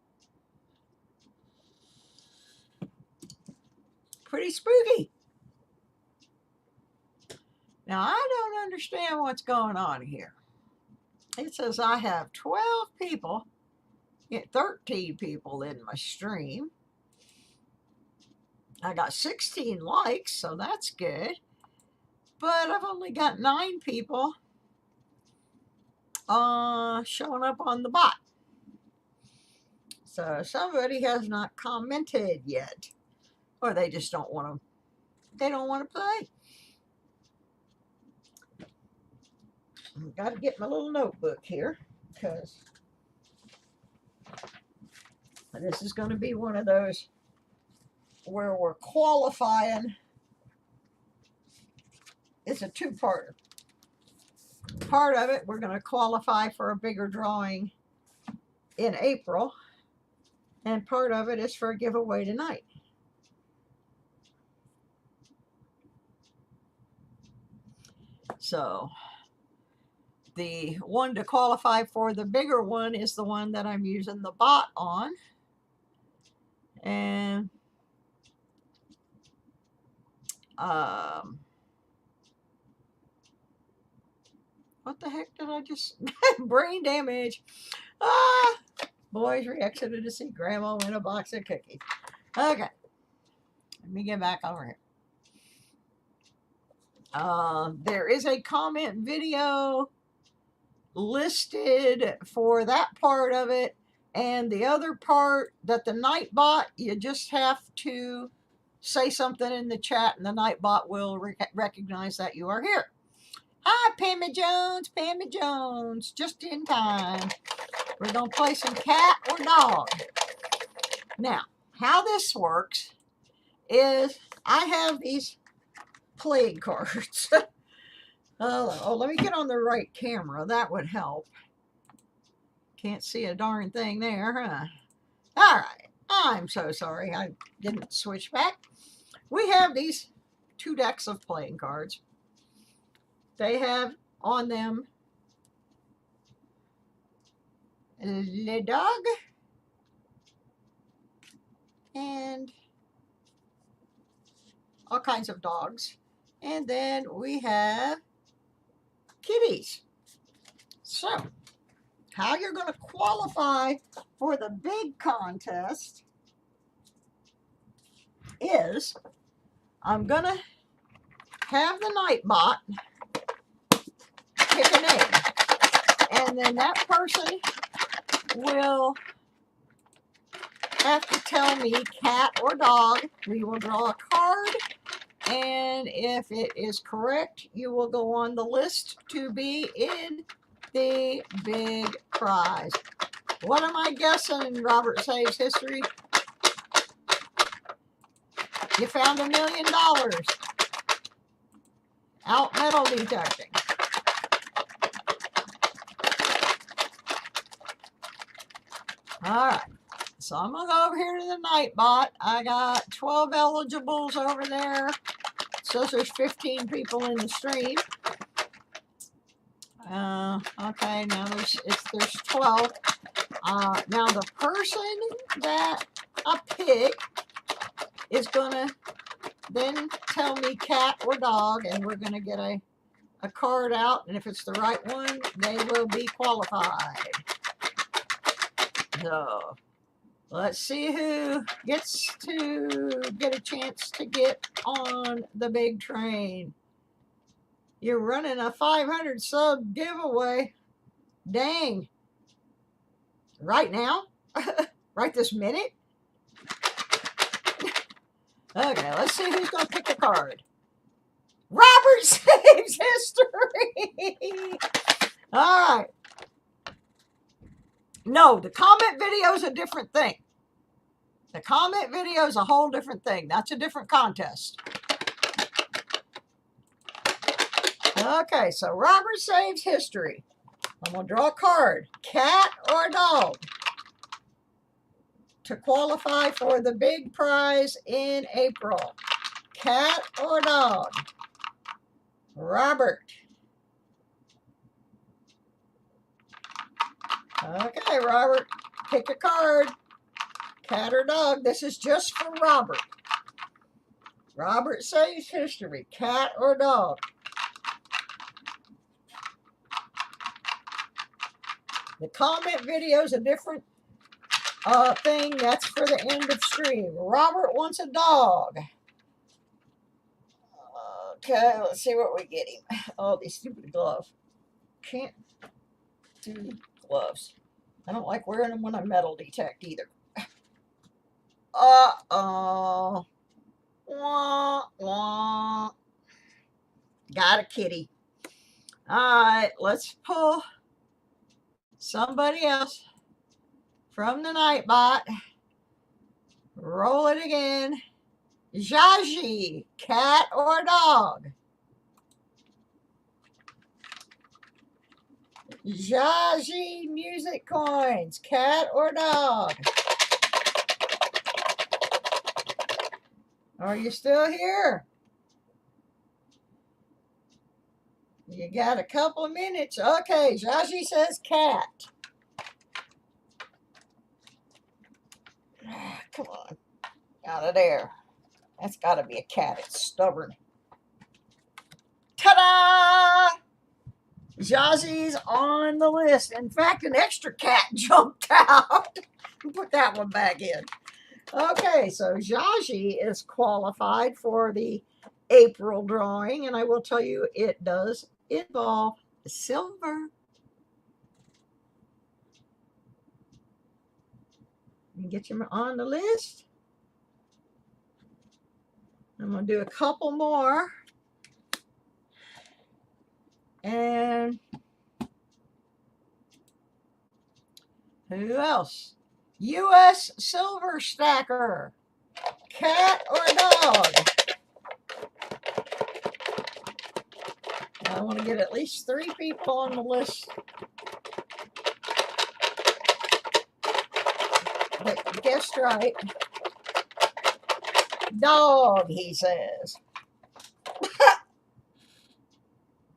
spooky. Now, I don't understand what's going on here. It says I have 12 people, 13 people in my stream. I got 16 likes, so that's good. But I've only got 9 people showing up on the bot. So somebody has not commented yet. Or they just don't want to play. I've got to get my little notebook here, because this is going to be one of those where we're qualifying. It's a two-parter. Part of it, we're going to qualify for a bigger drawing in April, and part of it is for a giveaway tonight. So the one to qualify for the bigger one is the one that I'm using the bot on. And what the heck did I just... brain damage. Boys re-exited to see Grandma win a box of cookies. Okay. Let me get back over here. There is a comment video listed for that part of it, and the other part, that the Nightbot, you just have to say something in the chat and the Nightbot will recognize that you are here. Hi, Pammy Jones, just in time. We're going to play some cat or dog. Now, how this works is I have these playing cards. Oh, let me get on the right camera. That would help. Can't see a darn thing there, huh? All right. I'm so sorry. I didn't switch back. We have these 2 decks of playing cards. They have on them Le Dog and all kinds of dogs. And then we have kitties. So, how you're going to qualify for the big contest is I'm going to have the Nightbot pick a name. And then that person will have to tell me cat or dog. We will draw a card. And if it is correct, you will go on the list to be in the big prize. What am I guessing, Robert Saves History? You found $1 million out metal detecting. All right. So I'm going to go over here to the Nightbot. I got 12 eligibles over there. It says there's 15 people in the stream. Okay, now there's 12. Now the person that I pick is gonna then tell me cat or dog, and we're gonna get a card out, and if it's the right one, they will be qualified. So let's see who gets to get a chance to get on the big train. You're running a 500 sub giveaway. Dang. Right now? Right this minute? Okay, let's see who's going to pick a card. Robert Saves History! All right. No, the comment video is a different thing. The comment video is a whole different thing. That's a different contest. Okay, so Robert Saves History. I'm going to draw a card. Cat or dog? To qualify for the big prize in April. Cat or dog? Robert. Okay, Robert, pick a card. Cat or dog? This is just for Robert. Robert Saves History. Cat or dog? The comment video is a different thing. That's for the end of stream. Robert wants a dog. Okay, let's see what we get him. Oh, these stupid gloves. Can't do gloves. I don't like wearing them when I metal detect either. Uh-oh. Wah, wah. Got a kitty. All right, let's pull somebody else from the Nightbot. Roll it again. Jaji, cat or dog? Jaji music coins, cat or dog? Are you still here? You got a couple of minutes. Okay, Jaji says cat. Come on, out of there. That's got to be a cat. It's stubborn. Ta-da! Jazi's on the list. In fact, an extra cat jumped out. Put that one back in. Okay, so Jaji is qualified for the April drawing, and I will tell you it does involve silver. And get you on the list. I'm going to do a couple more. And who else? U.S. Silver Stacker. Cat or dog? I want to get at least 3 people on the list that guessed right. Dog, he says.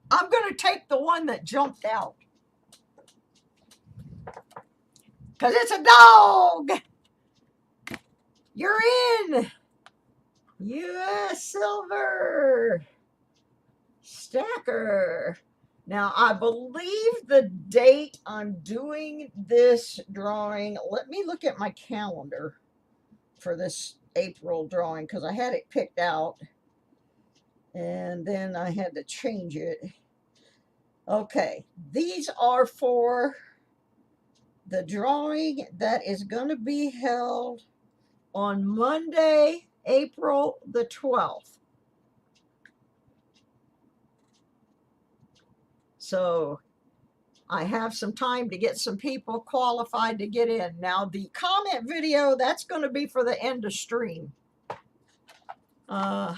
I'm going to take the one that jumped out. Because it's a dog. You're in. U.S. Silver Stacker. Now, I believe the date I'm doing this drawing, let me look at my calendar for this April drawing, because I had it picked out and then I had to change it. Okay, these are for the drawing that is going to be held on Monday, April the 12th. So I have some time to get some people qualified to get in. Now, the comment video, that's going to be for the end of stream. Okay,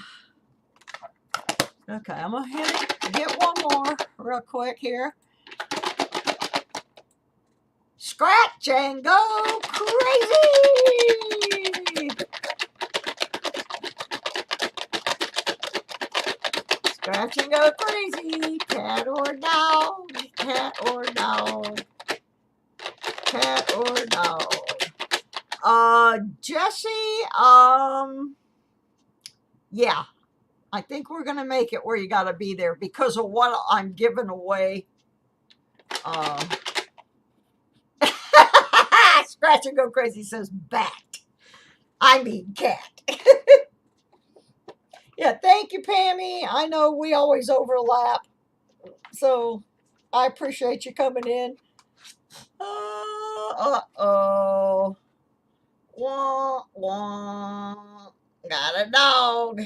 I'm going to get one more real quick here. Scratch and go crazy! Scratch and go crazy. Cat or dog? or dog? Cat or dog? Jesse, yeah, I think we're gonna make it where you gotta be there because of what I'm giving away. Scratch and Go Crazy says bat. I mean cat. Yeah, thank you, Pammy. I know we always overlap, so I appreciate you coming in. Uh-oh. Wah, wah. Got a dog.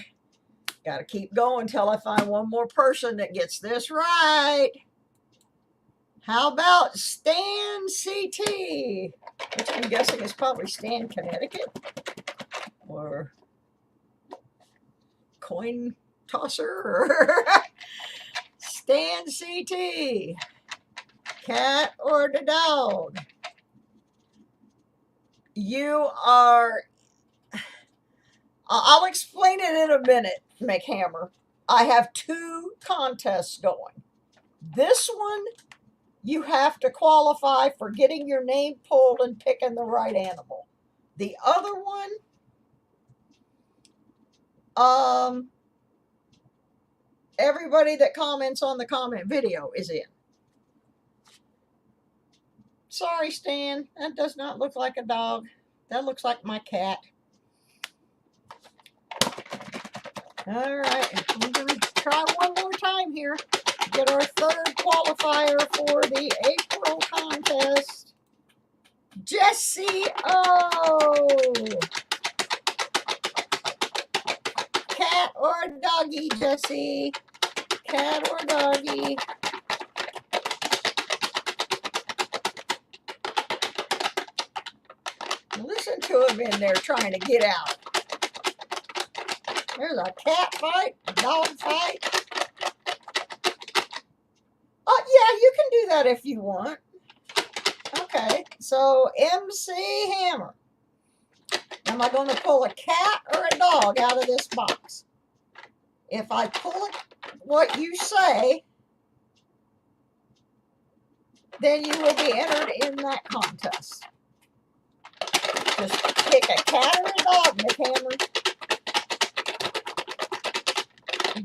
Got to keep going till I find one more person that gets this right. How about Stan CT? Which I'm guessing is probably Stan, Connecticut. Or coin tosser. Or Stan CT. Cat or the dog? You are... I'll explain it in a minute, McHammer. I have 2 contests going. This one, you have to qualify for getting your name pulled and picking the right animal. The other one, everybody that comments on the comment video is in. Sorry, Stan, that does not look like a dog. That looks like my cat. All right, I'm going to try one more time here. Get our 3rd qualifier for the April contest. Jesse O. Cat or doggy, Jesse? Cat or doggy? Listen to him in there trying to get out. There's a cat fight, a dog fight. Oh, yeah, you can do that if you want. Okay, so MC Hammer. Am I going to pull a cat or a dog out of this box? If I pull what you say, then you will be entered in that contest. Just pick a cat or a dog, McHammer.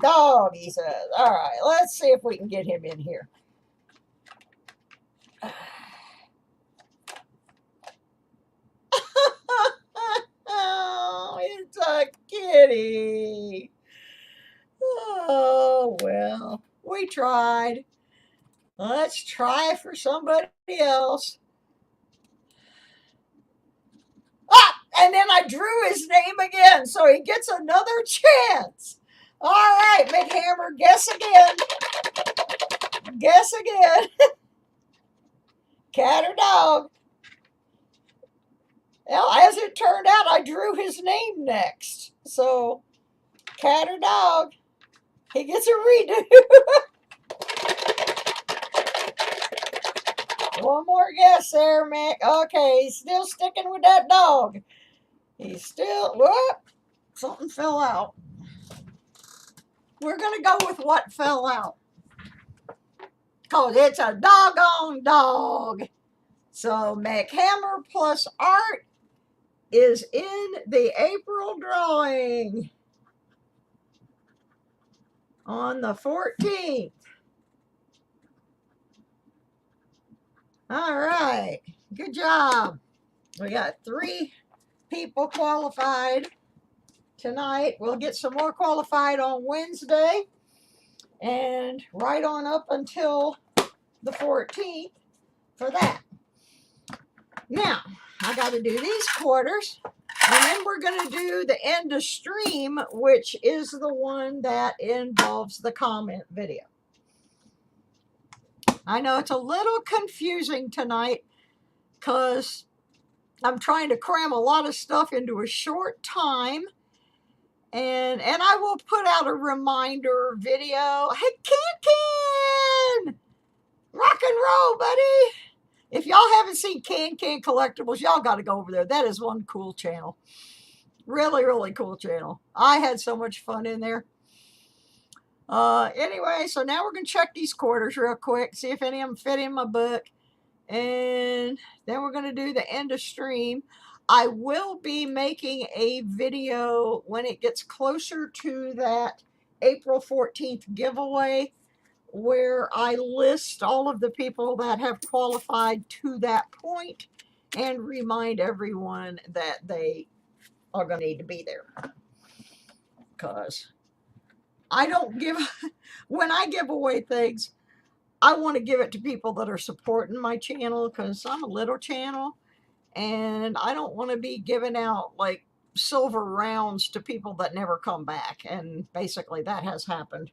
Dog, he says. All right, let's see if we can get him in here. Oh, it's a kitty. Oh, well, we tried. Let's try for somebody else. Ah, and then I drew his name again, so he gets another chance. All right, McHammer, guess again. Guess again. Cat or dog? Well, as it turned out, I drew his name next. So, cat or dog? He gets a redo. One more guess there, Mick. Okay, he's still sticking with that dog. He's still... Whoop! Something fell out. We're going to go with what fell out. Because it's a doggone dog. So, McHammer plus Art is in the April drawing on the 14th. All right. Good job. We got 3 people qualified tonight. We'll get some more qualified on Wednesday and right on up until the 14th for that. Now, I got to do these quarters, and then we're going to do the end of stream, which is the one that involves the comment video. I know it's a little confusing tonight because I'm trying to cram a lot of stuff into a short time. And I will put out a reminder video. Hey, Can! Rock and roll, buddy! If y'all haven't seen Can Collectibles, y'all got to go over there. That is one cool channel. Really, really cool channel. I had so much fun in there. Anyway, so now we're going to check these quarters real quick, see if any of them fit in my book. And then we're going to do the end of stream. I will be making a video when it gets closer to that April 14th giveaway, where I list all of the people that have qualified to that point and remind everyone that they are going to need to be there. Because I don't give, when I give away things, I want to give it to people that are supporting my channel, because I'm a little channel and I don't want to be giving out like silver rounds to people that never come back. And basically that has happened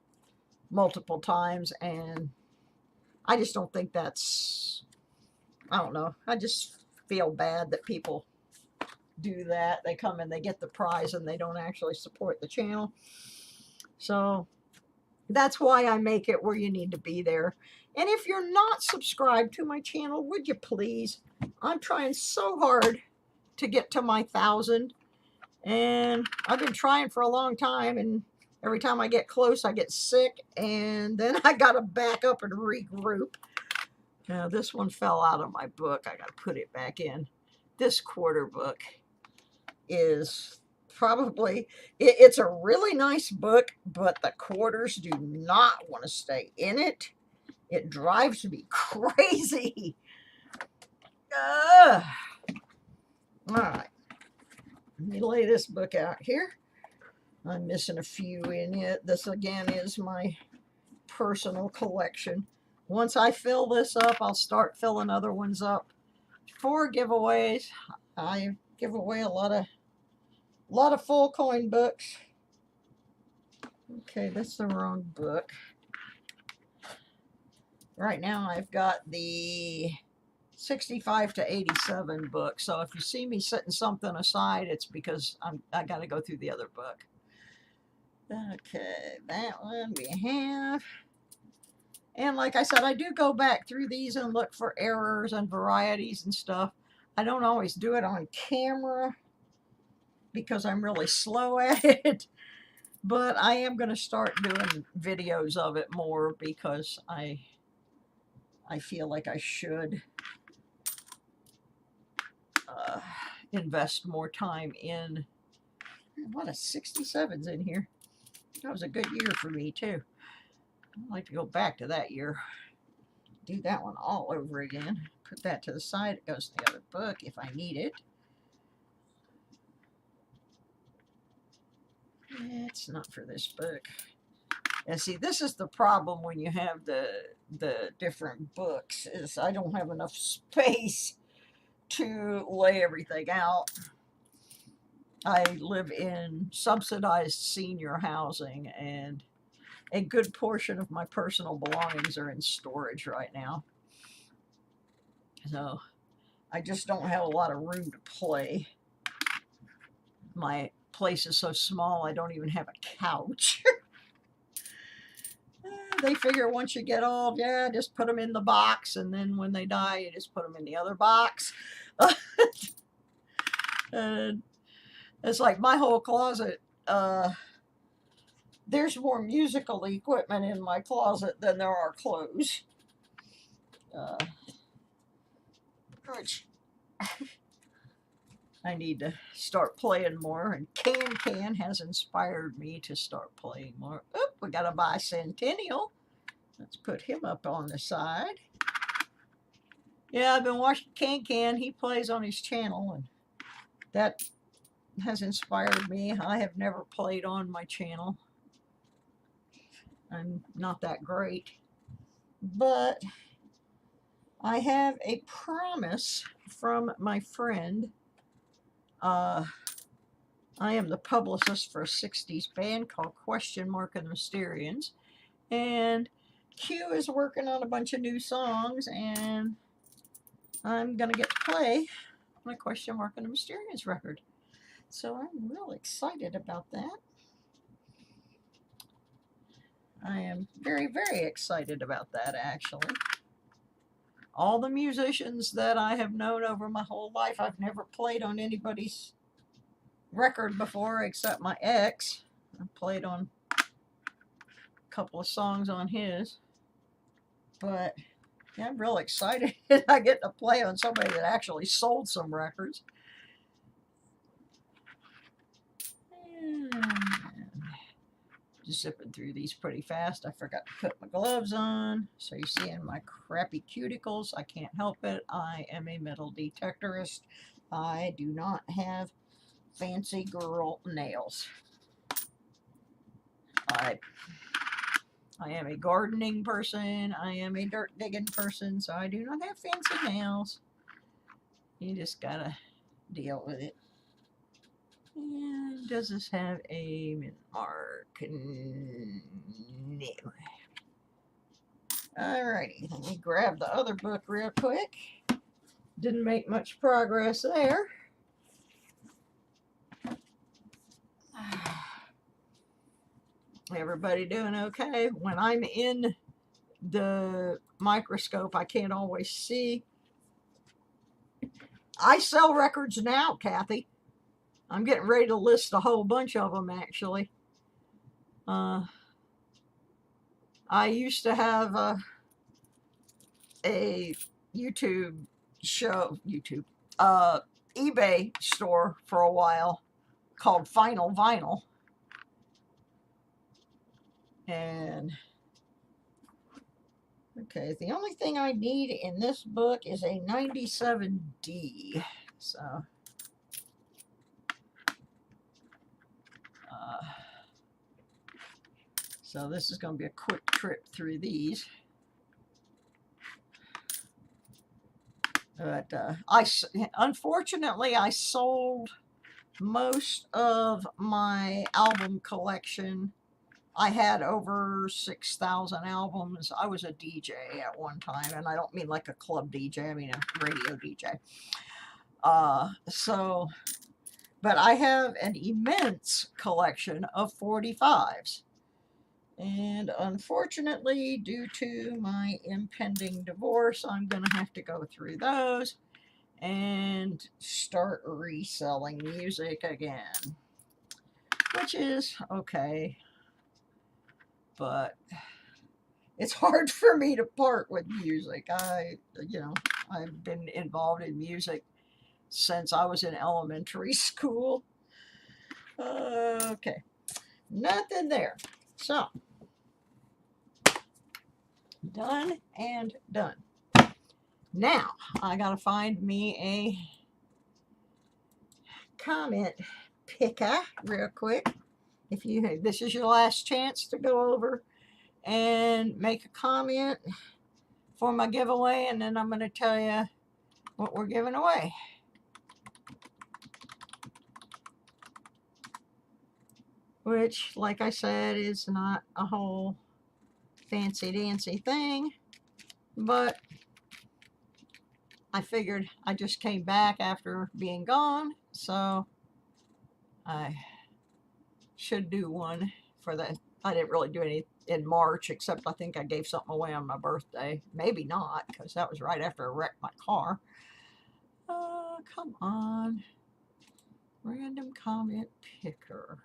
multiple times, and I just don't think that's, I don't know, I just feel bad that people do that. They come and they get the prize and they don't actually support the channel. So that's why I make it where you need to be there. And if you're not subscribed to my channel, would you please? I'm trying so hard to get to my 1,000. And I've been trying for a long time, and every time I get close, I get sick, and then I got to back up and regroup. Now, this one fell out of my book. I got to put it back in. This quarter book is probably, it's a really nice book, but the quarters do not want to stay in it. It drives me crazy. All right. Let me lay this book out here. I'm missing a few in it. This again is my personal collection. Once I fill this up, I'll start filling other ones up. For giveaways, I give away a lot of full coin books. Okay, that's the wrong book. Right now I've got the 65 to 87 book. So if you see me setting something aside, it's because I got to go through the other book. Okay, that one we have. And like I said, I do go back through these and look for errors and varieties and stuff. I don't always do it on camera because I'm really slow at it. But I am going to start doing videos of it more because I feel like I should invest more time in. A lot of 67s in here. That was a good year for me too. I'd like to go back to that year. Do that one all over again. Put that to the side. It goes to the other book if I need it. It's not for this book. And see, this is the problem when you have the different books, is I don't have enough space to lay everything out. I live in subsidized senior housing, and a good portion of my personal belongings are in storage right now. So I just don't have a lot of room to play. My place is so small, I don't even have a couch. They figure once you get old, yeah, just put them in the box, and then when they die, you just put them in the other box. And it's like my whole closet, there's more musical equipment in my closet than there are clothes. Which I need to start playing more, and Can has inspired me to start playing more. Oh, we got a bicentennial. Let's put him up on the side. Yeah, I've been watching Can. He plays on his channel, and that has inspired me. I have never played on my channel. I'm not that great, but I have a promise from my friend. I am the publicist for a 60s band called Question Mark and the Mysterians, and Q is working on a bunch of new songs, and I'm gonna get to play my Question Mark and the Mysterians record. So I'm really excited about that. I am very, very excited about that, actually. All the musicians that I have known over my whole life, I've never played on anybody's record before except my ex. I played on a couple of songs on his. But yeah, I'm real excited. I get to play on somebody that actually sold some records. Just zipping through these pretty fast. I forgot to put my gloves on. So you see in my crappy cuticles, I can't help it. I am a metal detectorist. I do not have fancy girl nails. I am a gardening person. I am a dirt digging person, so I do not have fancy nails. You just gotta deal with it. And does this have a mint mark? No. Alrighty, let me grab the other book real quick. Didn't make much progress there. Everybody doing okay? When I'm in the microscope, I can't always see. I sell records now, Kathy. I'm getting ready to list a whole bunch of them, actually. I used to have a YouTube eBay store for a while called Final Vinyl. And okay, the only thing I need in this book is a 97D. So this is going to be a quick trip through these. But unfortunately, I sold most of my album collection. I had over 6,000 albums. I was a DJ at one time, and I don't mean like a club DJ, I mean a radio DJ. But I have an immense collection of 45s. And unfortunately, due to my impending divorce, I'm going to have to go through those and start reselling music again, which is okay, but it's hard for me to part with music. I've been involved in music since I was in elementary school. Okay, nothing there. So, done and done. Now, I gotta find me a comment picker real quick. This is your last chance to go over and make a comment for my giveaway, and then I'm going to tell you what we're giving away. Which, like I said, is not a whole fancy dancy thing, but I figured I just came back after being gone, so I should do one for that. I didn't really do any in March, except I think I gave something away on my birthday. Maybe not, because that was right after I wrecked my car. Come on. Random comment picker.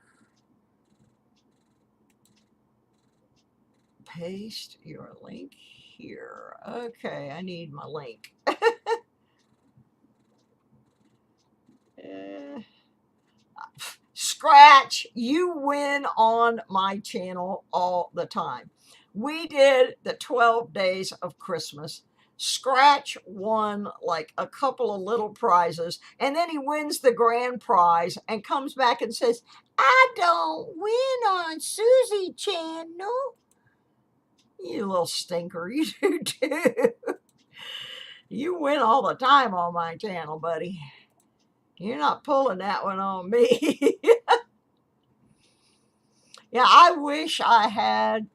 Paste your link here. Okay, I need my link. Scratch, you win on my channel all the time. We did the 12 days of Christmas. Scratch won like a couple of little prizes, and then he wins the grand prize and comes back and says, I don't win on Susie channel. You little stinker, you do too. You win all the time on my channel, buddy. You're not pulling that one on me. Yeah, I wish I had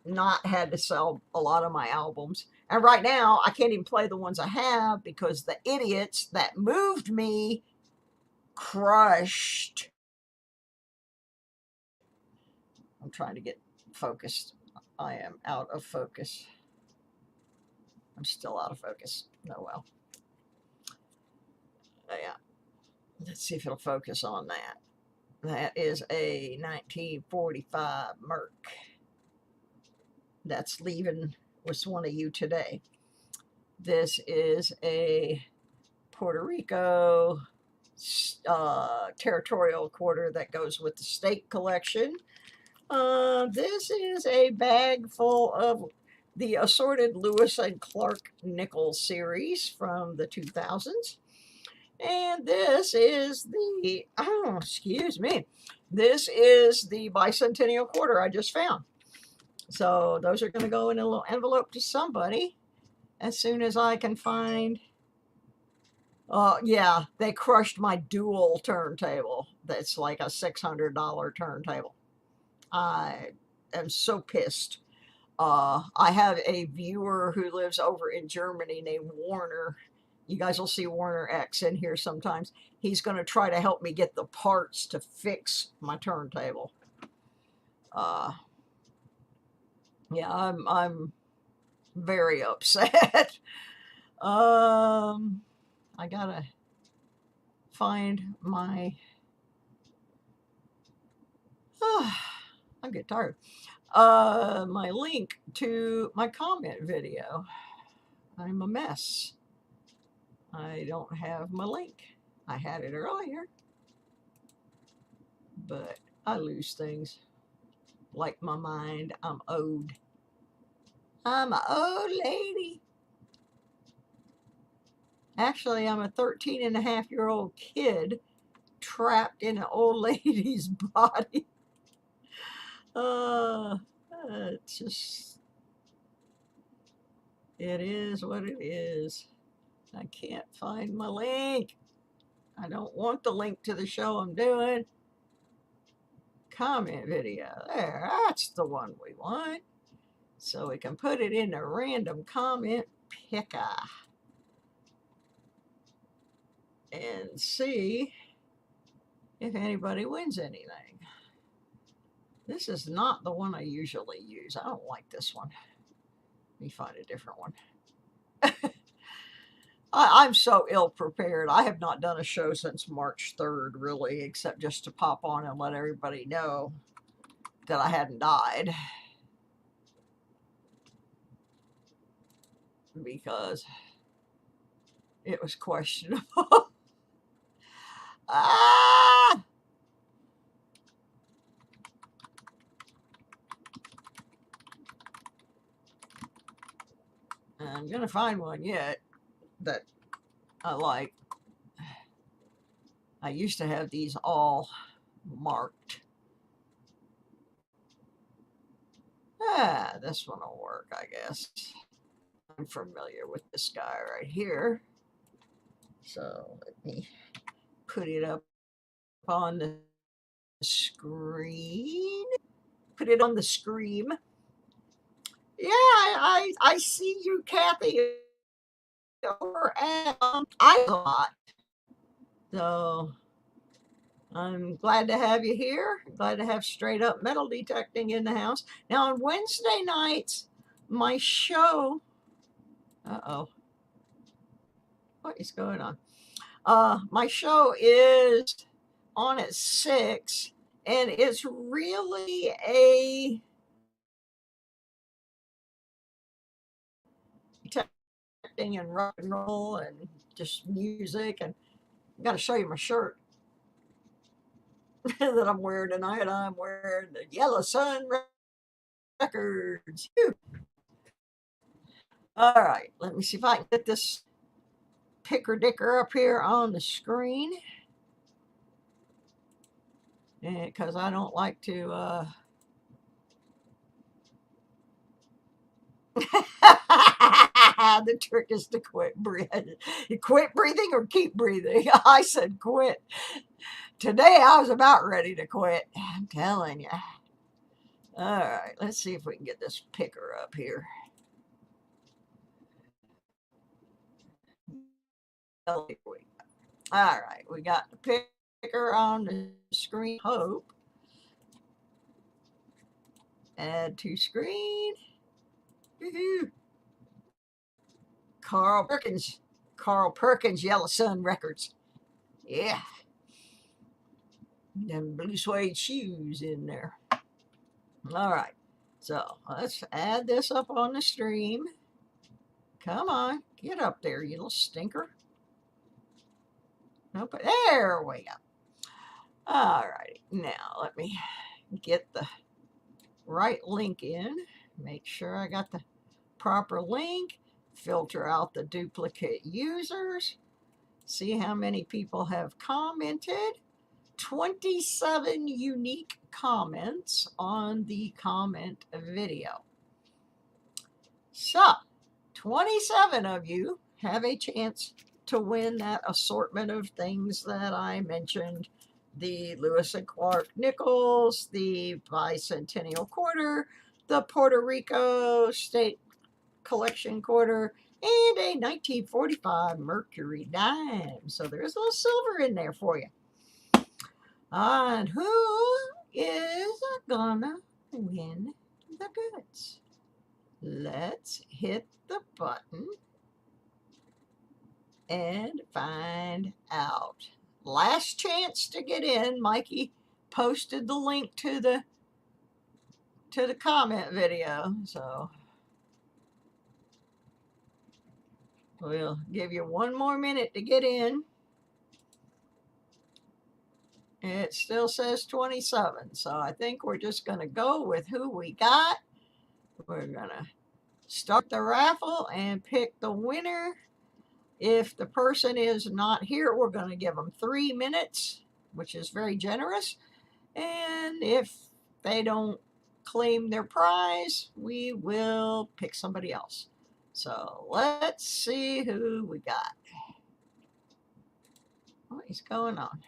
not had to sell a lot of my albums. And right now, I can't even play the ones I have because the idiots that moved me crushed. I'm trying to get focused. I am out of focus. I'm still out of focus. Oh, well. Yeah. Let's see if it'll focus on that. That is a 1945 Merc. that's leaving with one of you today. This is a Puerto Rico territorial quarter that goes with the state collection. This is a bag full of the assorted Lewis and Clark nickel series from the 2000s. And this is the, oh, excuse me, this is the bicentennial quarter I just found. So those are going to go in a little envelope to somebody as soon as I can find. Yeah, they crushed my dual turntable. That's like a $600 turntable. I am so pissed. I have a viewer who lives over in Germany named Warner. You guys will see Warner X in here sometimes. He's going to try to help me get the parts to fix my turntable. Yeah, I'm very upset. I gotta find my. I'm getting tired. My link to my comment video. I'm a mess. I don't have my link. I had it earlier, but I lose things. Like my mind, I'm old. I'm an old lady. Actually, I'm a 13-and-a-half-year-old kid trapped in an old lady's body. It's just, it is what it is. I can't find my link. I don't want the link to the show I'm doing. Comment video. There, that's the one we want. So we can put it in a random comment picker and see if anybody wins anything. This is not the one I usually use. I don't like this one. Let me find a different one. I'm so ill prepared. I have not done a show since March 3rd, really, except just to pop on and let everybody know that I hadn't died. Because it was questionable. Ah! I'm going to find one yet that I like. I used to have these all marked. This one will work, I guess. I'm familiar with this guy right here. So let me put it up on the screen. Put it on the screen. Yeah, I see you, Kathy, over at iLot. So I'm glad to have you here. Glad to have straight up metal detecting in the house. Now on Wednesday nights, my show. Uh-oh. What is going on? My show is on at 6, and it's really a detecting and rock and roll and just music. And I got to show you my shirt that I'm wearing tonight. I'm wearing the Yellow Sun Records. All right, let me see if I can get this picker dicker up here on the screen. Because I don't like to. The trick is to quit breathing. Quit breathing or keep breathing. I said quit. Today I was about ready to quit. I'm telling you. All right, let's see if we can get this picker up here. All right, we got the picker on the screen. Hope. Add to screen. Woo-hoo. Carl Perkins, Yellow Sun Records. Yeah. Them blue suede shoes in there. All right. So let's add this up on the stream. Come on, get up there, you little stinker. Nope, there we go. All righty, now let me get the right link in. Make sure I got the proper link. Filter out the duplicate users. See how many people have commented. 27 unique comments on the comment video. So, 27 of you have a chance to win that assortment of things that I mentioned. The Lewis and Clark nickels, the bicentennial quarter, the Puerto Rico State Collection quarter, and a 1945 Mercury dime. So there's a little silver in there for you. And who is gonna win the goods? Let's hit the button and find out. Last chance to get in. Mikey posted the link to the comment video, so we'll give you one more minute to get in. It still says 27, so I think we're just going to go with who we got. We're going to start the raffle and pick the winner. If the person is not here, we're going to give them 3 minutes, which is very generous. And if they don't claim their prize, we will pick somebody else. So let's see who we got. What is going on?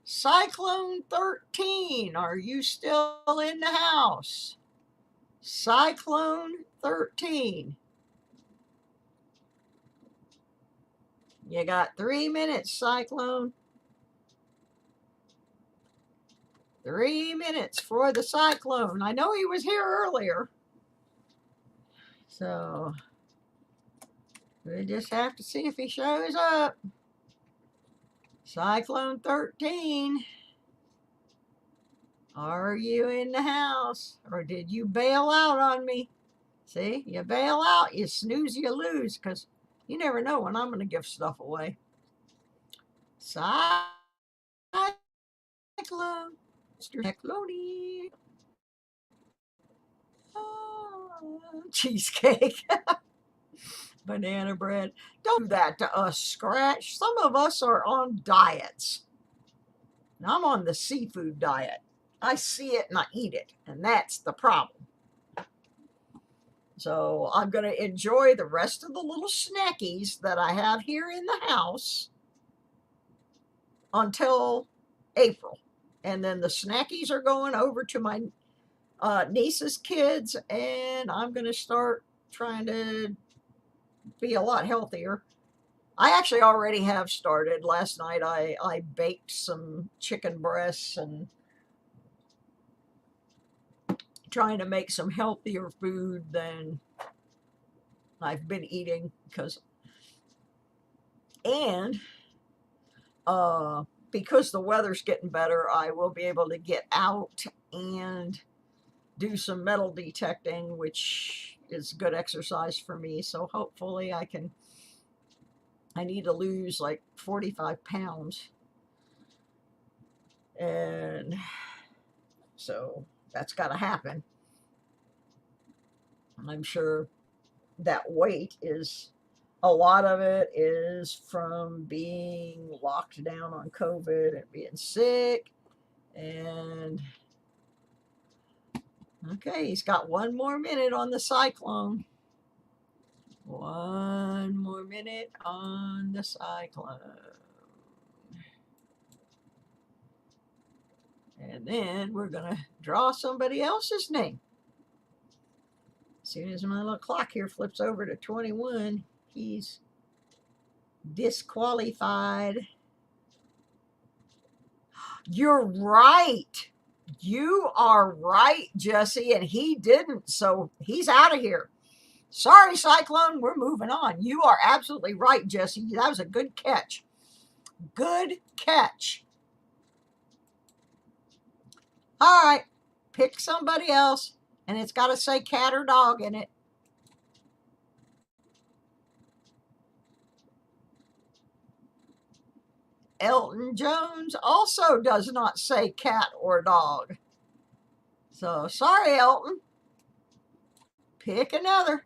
Cyclone 13, are you still in the house? Cyclone 13. You got 3 minutes, Cyclone. 3 minutes for the Cyclone. I know he was here earlier. So we just have to see if he shows up. Cyclone 13. Are you in the house? Or did you bail out on me? See, you bail out, you snooze, you lose, because you never know when I'm going to give stuff away. Cyclone. Mr. Cyclone. Oh, cheesecake. Banana bread. Don't do that to us, Scratch. Some of us are on diets. I'm on the seafood diet. I see it and I eat it, and that's the problem. So I'm going to enjoy the rest of the little snackies that I have here in the house until April. And then the snackies are going over to my niece's kids, and I'm going to start trying to be a lot healthier. I actually already have started. Last night I baked some chicken breasts and trying to make some healthier food than I've been eating because the weather's getting better, I will be able to get out and do some metal detecting, which is good exercise for me. So hopefully I need to lose like 45 pounds. And so that's got to happen. I'm sure that weight is, a lot of it is from being locked down on COVID and being sick. And okay, he's got 1 more minute on the Cyclone. 1 more minute on the Cyclone. And then we're going to draw somebody else's name. As soon as my little clock here flips over to 21, he's disqualified. You're right. You are right, Jesse, and he didn't, so he's out of here. Sorry, Cyclone, we're moving on. You are absolutely right, Jesse. That was a good catch. Good catch. All right, pick somebody else, and it's got to say cat or dog in it. Elton Jones also does not say cat or dog. So sorry, Elton. Pick another.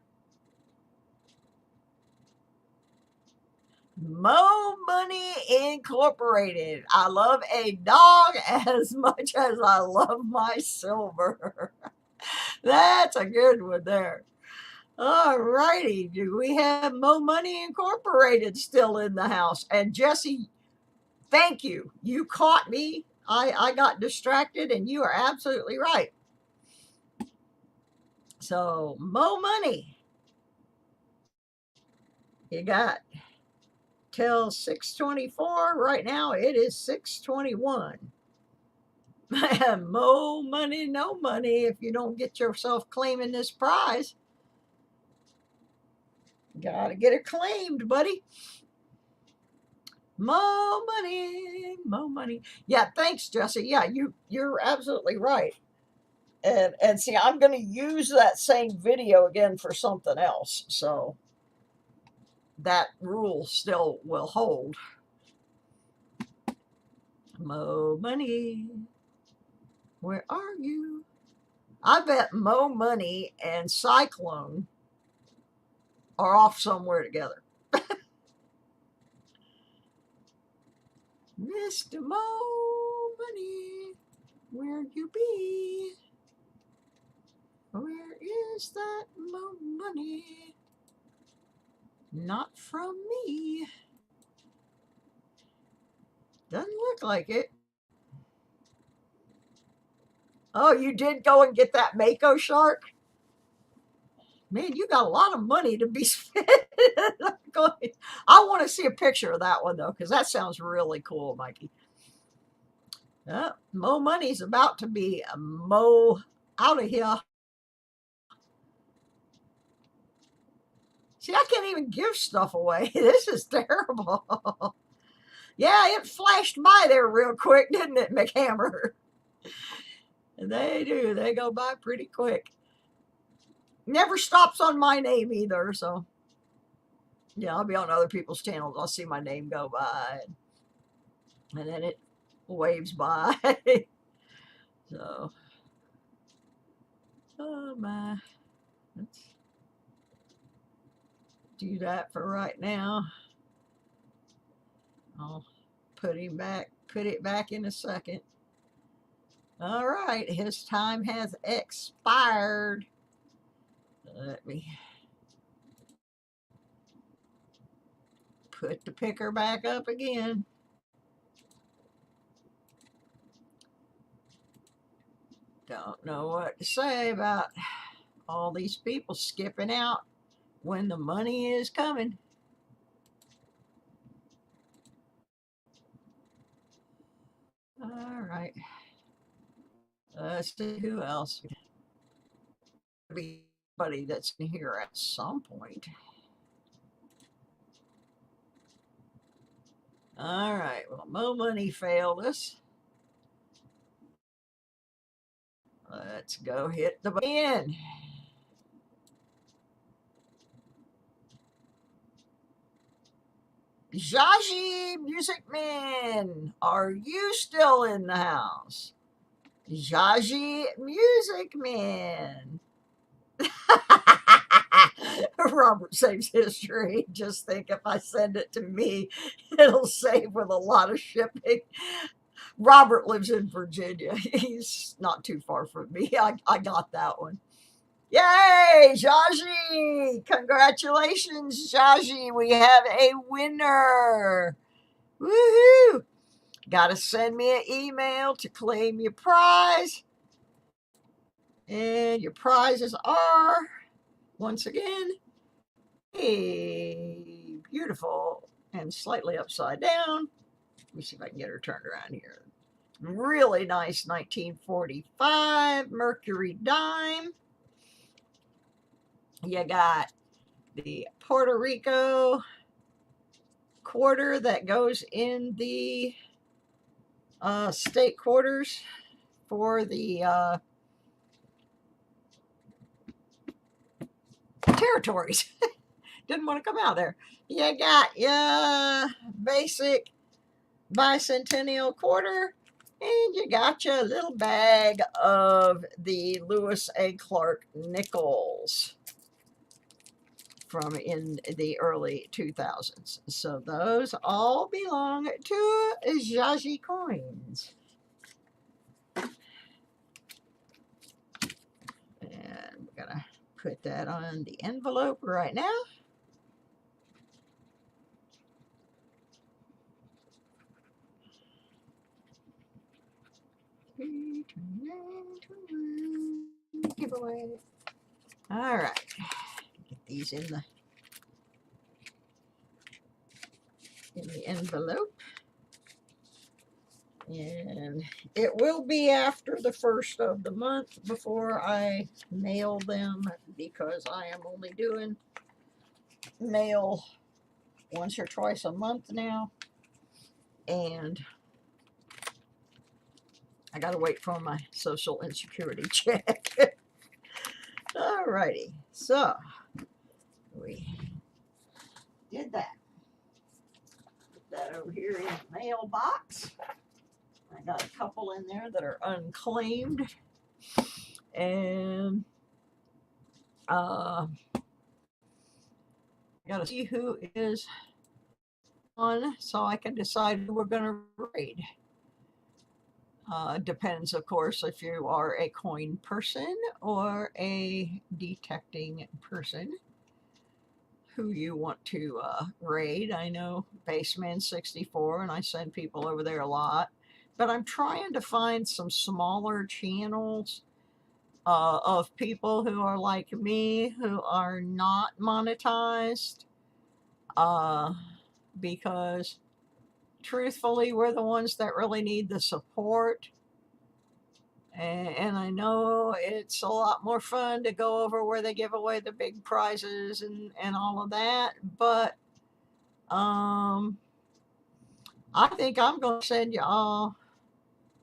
Mo Money Incorporated. I love a dog as much as I love my silver. That's a good one there. All righty. Do we have Mo Money Incorporated still in the house? And Jesse, thank you. You caught me. I got distracted, and you are absolutely right. So, Mo Money, you got till 6:24. Right now, it is 6:21. Mo money, no money. If you don't get yourself claiming this prize, gotta get it claimed, buddy. Mo money, mo money. Yeah, thanks, Jesse. Yeah, you're absolutely right. And see, I'm going to use that same video again for something else, so that rule still will hold. Mo money, where are you? I bet Mo Money and Cyclone are off somewhere together. Mr. Mo Money, where you be? Where is that Mo Money? Not from me. Doesn't look like it. Oh, you did go and get that Mako shark? Man, you got a lot of money to be spent. I want to see a picture of that one, though, because that sounds really cool, Mikey. Mo Money's about to be a Mo out of here. See, I can't even give stuff away. This is terrible. Yeah, it flashed by there real quick, didn't it, McHammer? They do. They go by pretty quick. Never stops on my name either, so yeah, I'll be on other people's channels. I'll see my name go by, and then it waves by. So, oh my. Let's do that for right now. I'll put it back in a second. All right, his time has expired. Let me put the picker back up again. Don't know what to say about all these people skipping out when the money is coming. All right. Let's see who else. Be somebody that's in here at some point. All right. Well, Mo Money failed us. Let's go hit the button. Jaji Music Man, are you still in the house? Jaji Music Man. Robert saves history. Just think if I send it to me, it'll save with a lot of shipping. Robert lives in Virginia. He's not too far from me. I got that one. Yay, Jaji! Congratulations, Jaji. We have a winner. Woohoo! Got to send me an email to claim your prize. And your prizes are, once again, a beautiful and slightly upside down. Let me see if I can get her turned around here. Really nice 1945 Mercury dime. You got the Puerto Rico quarter that goes in the state quarters for the territories. Didn't want to come out there. You got your basic bicentennial quarter, and you got your little bag of the Lewis A. Clark nickels from in the early 2000s. So those all belong to Zhaji Coins. And we're going to put that on the envelope right now. Giveaway. All right. Get these in the envelope. And it will be after the 1st of the month before I mail them, because I am only doing mail once or twice a month now. And I gotta wait for my social insecurity check. Alrighty, so we did that. Put that over here in the mailbox. I got a couple in there that are unclaimed. And I gotta see who is on so I can decide who we're gonna raid. Depends, of course, if you are a coin person or a detecting person who you want to raid. I know Baseman64, and I send people over there a lot, but I'm trying to find some smaller channels of people who are like me, who are not monetized, because truthfully, we're the ones that really need the support. And I know it's a lot more fun to go over where they give away the big prizes and all of that, but I think I'm going to send you all,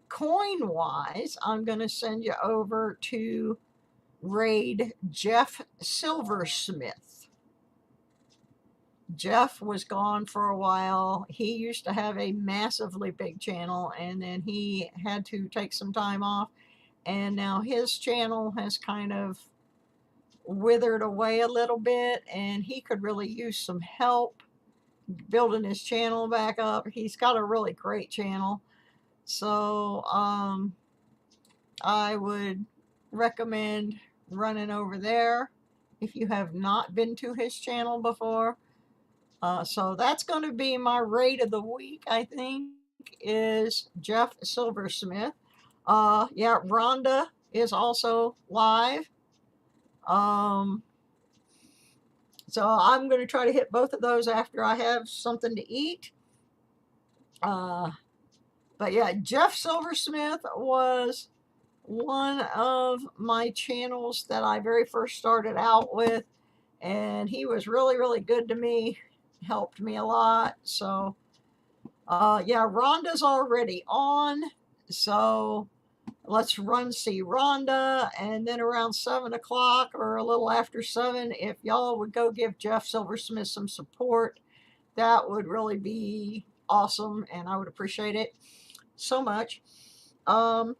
coin-wise, I'm going to send you over to raid Jeff Silversmith. Jeff was gone for a while. He used to have a massively big channel, and then he had to take some time off, and now his channel has kind of withered away a little bit, and he could really use some help building his channel back up. He's got a really great channel, so I would recommend running over there if you have not been to his channel before. So that's going to be my raid of the week, I think, is Jeff Silversmith. Yeah, Rhonda is also live. So I'm going to try to hit both of those after I have something to eat. But yeah, Jeff Silversmith was one of my channels that I very first started out with, and he was really, really good to me, helped me a lot. So yeah, Rhonda's already on, so let's see Rhonda, and then around 7 o'clock or a little after 7, if y'all would go give Jeff Silversmith some support, that would really be awesome, and I would appreciate it so much. I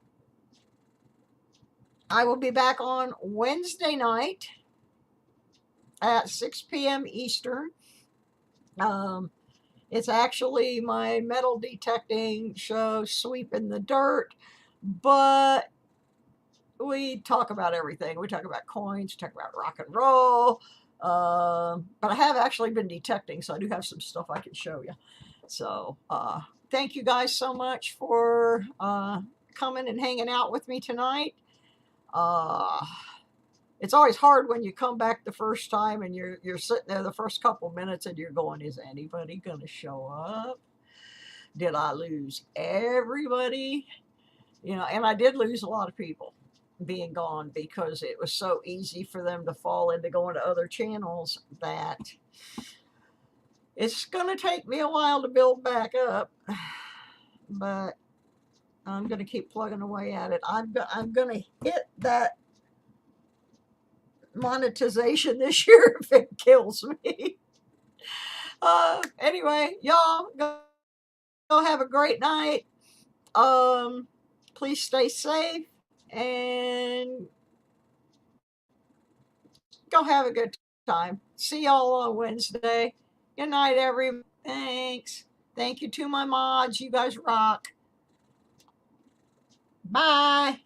will be back on Wednesday night at 6 p.m. Eastern. It's actually my metal detecting show, Sweeping the Dirt, but we talk about everything. We talk about coins, we talk about rock and roll, but I have actually been detecting, so I do have some stuff I can show you. So thank you guys so much for coming and hanging out with me tonight. It's always hard when you come back the first time and you're sitting there the first couple minutes and you're going, is anybody going to show up? Did I lose everybody? You know, and I did lose a lot of people being gone because it was so easy for them to fall into going to other channels that it's going to take me a while to build back up. But I'm going to keep plugging away at it. I'm going to hit that monetization this year if it kills me. Anyway, y'all go have a great night. Please stay safe and go have a good time. See y'all on Wednesday. Good night, everyone. Thanks. Thank you to my mods. You guys rock. Bye.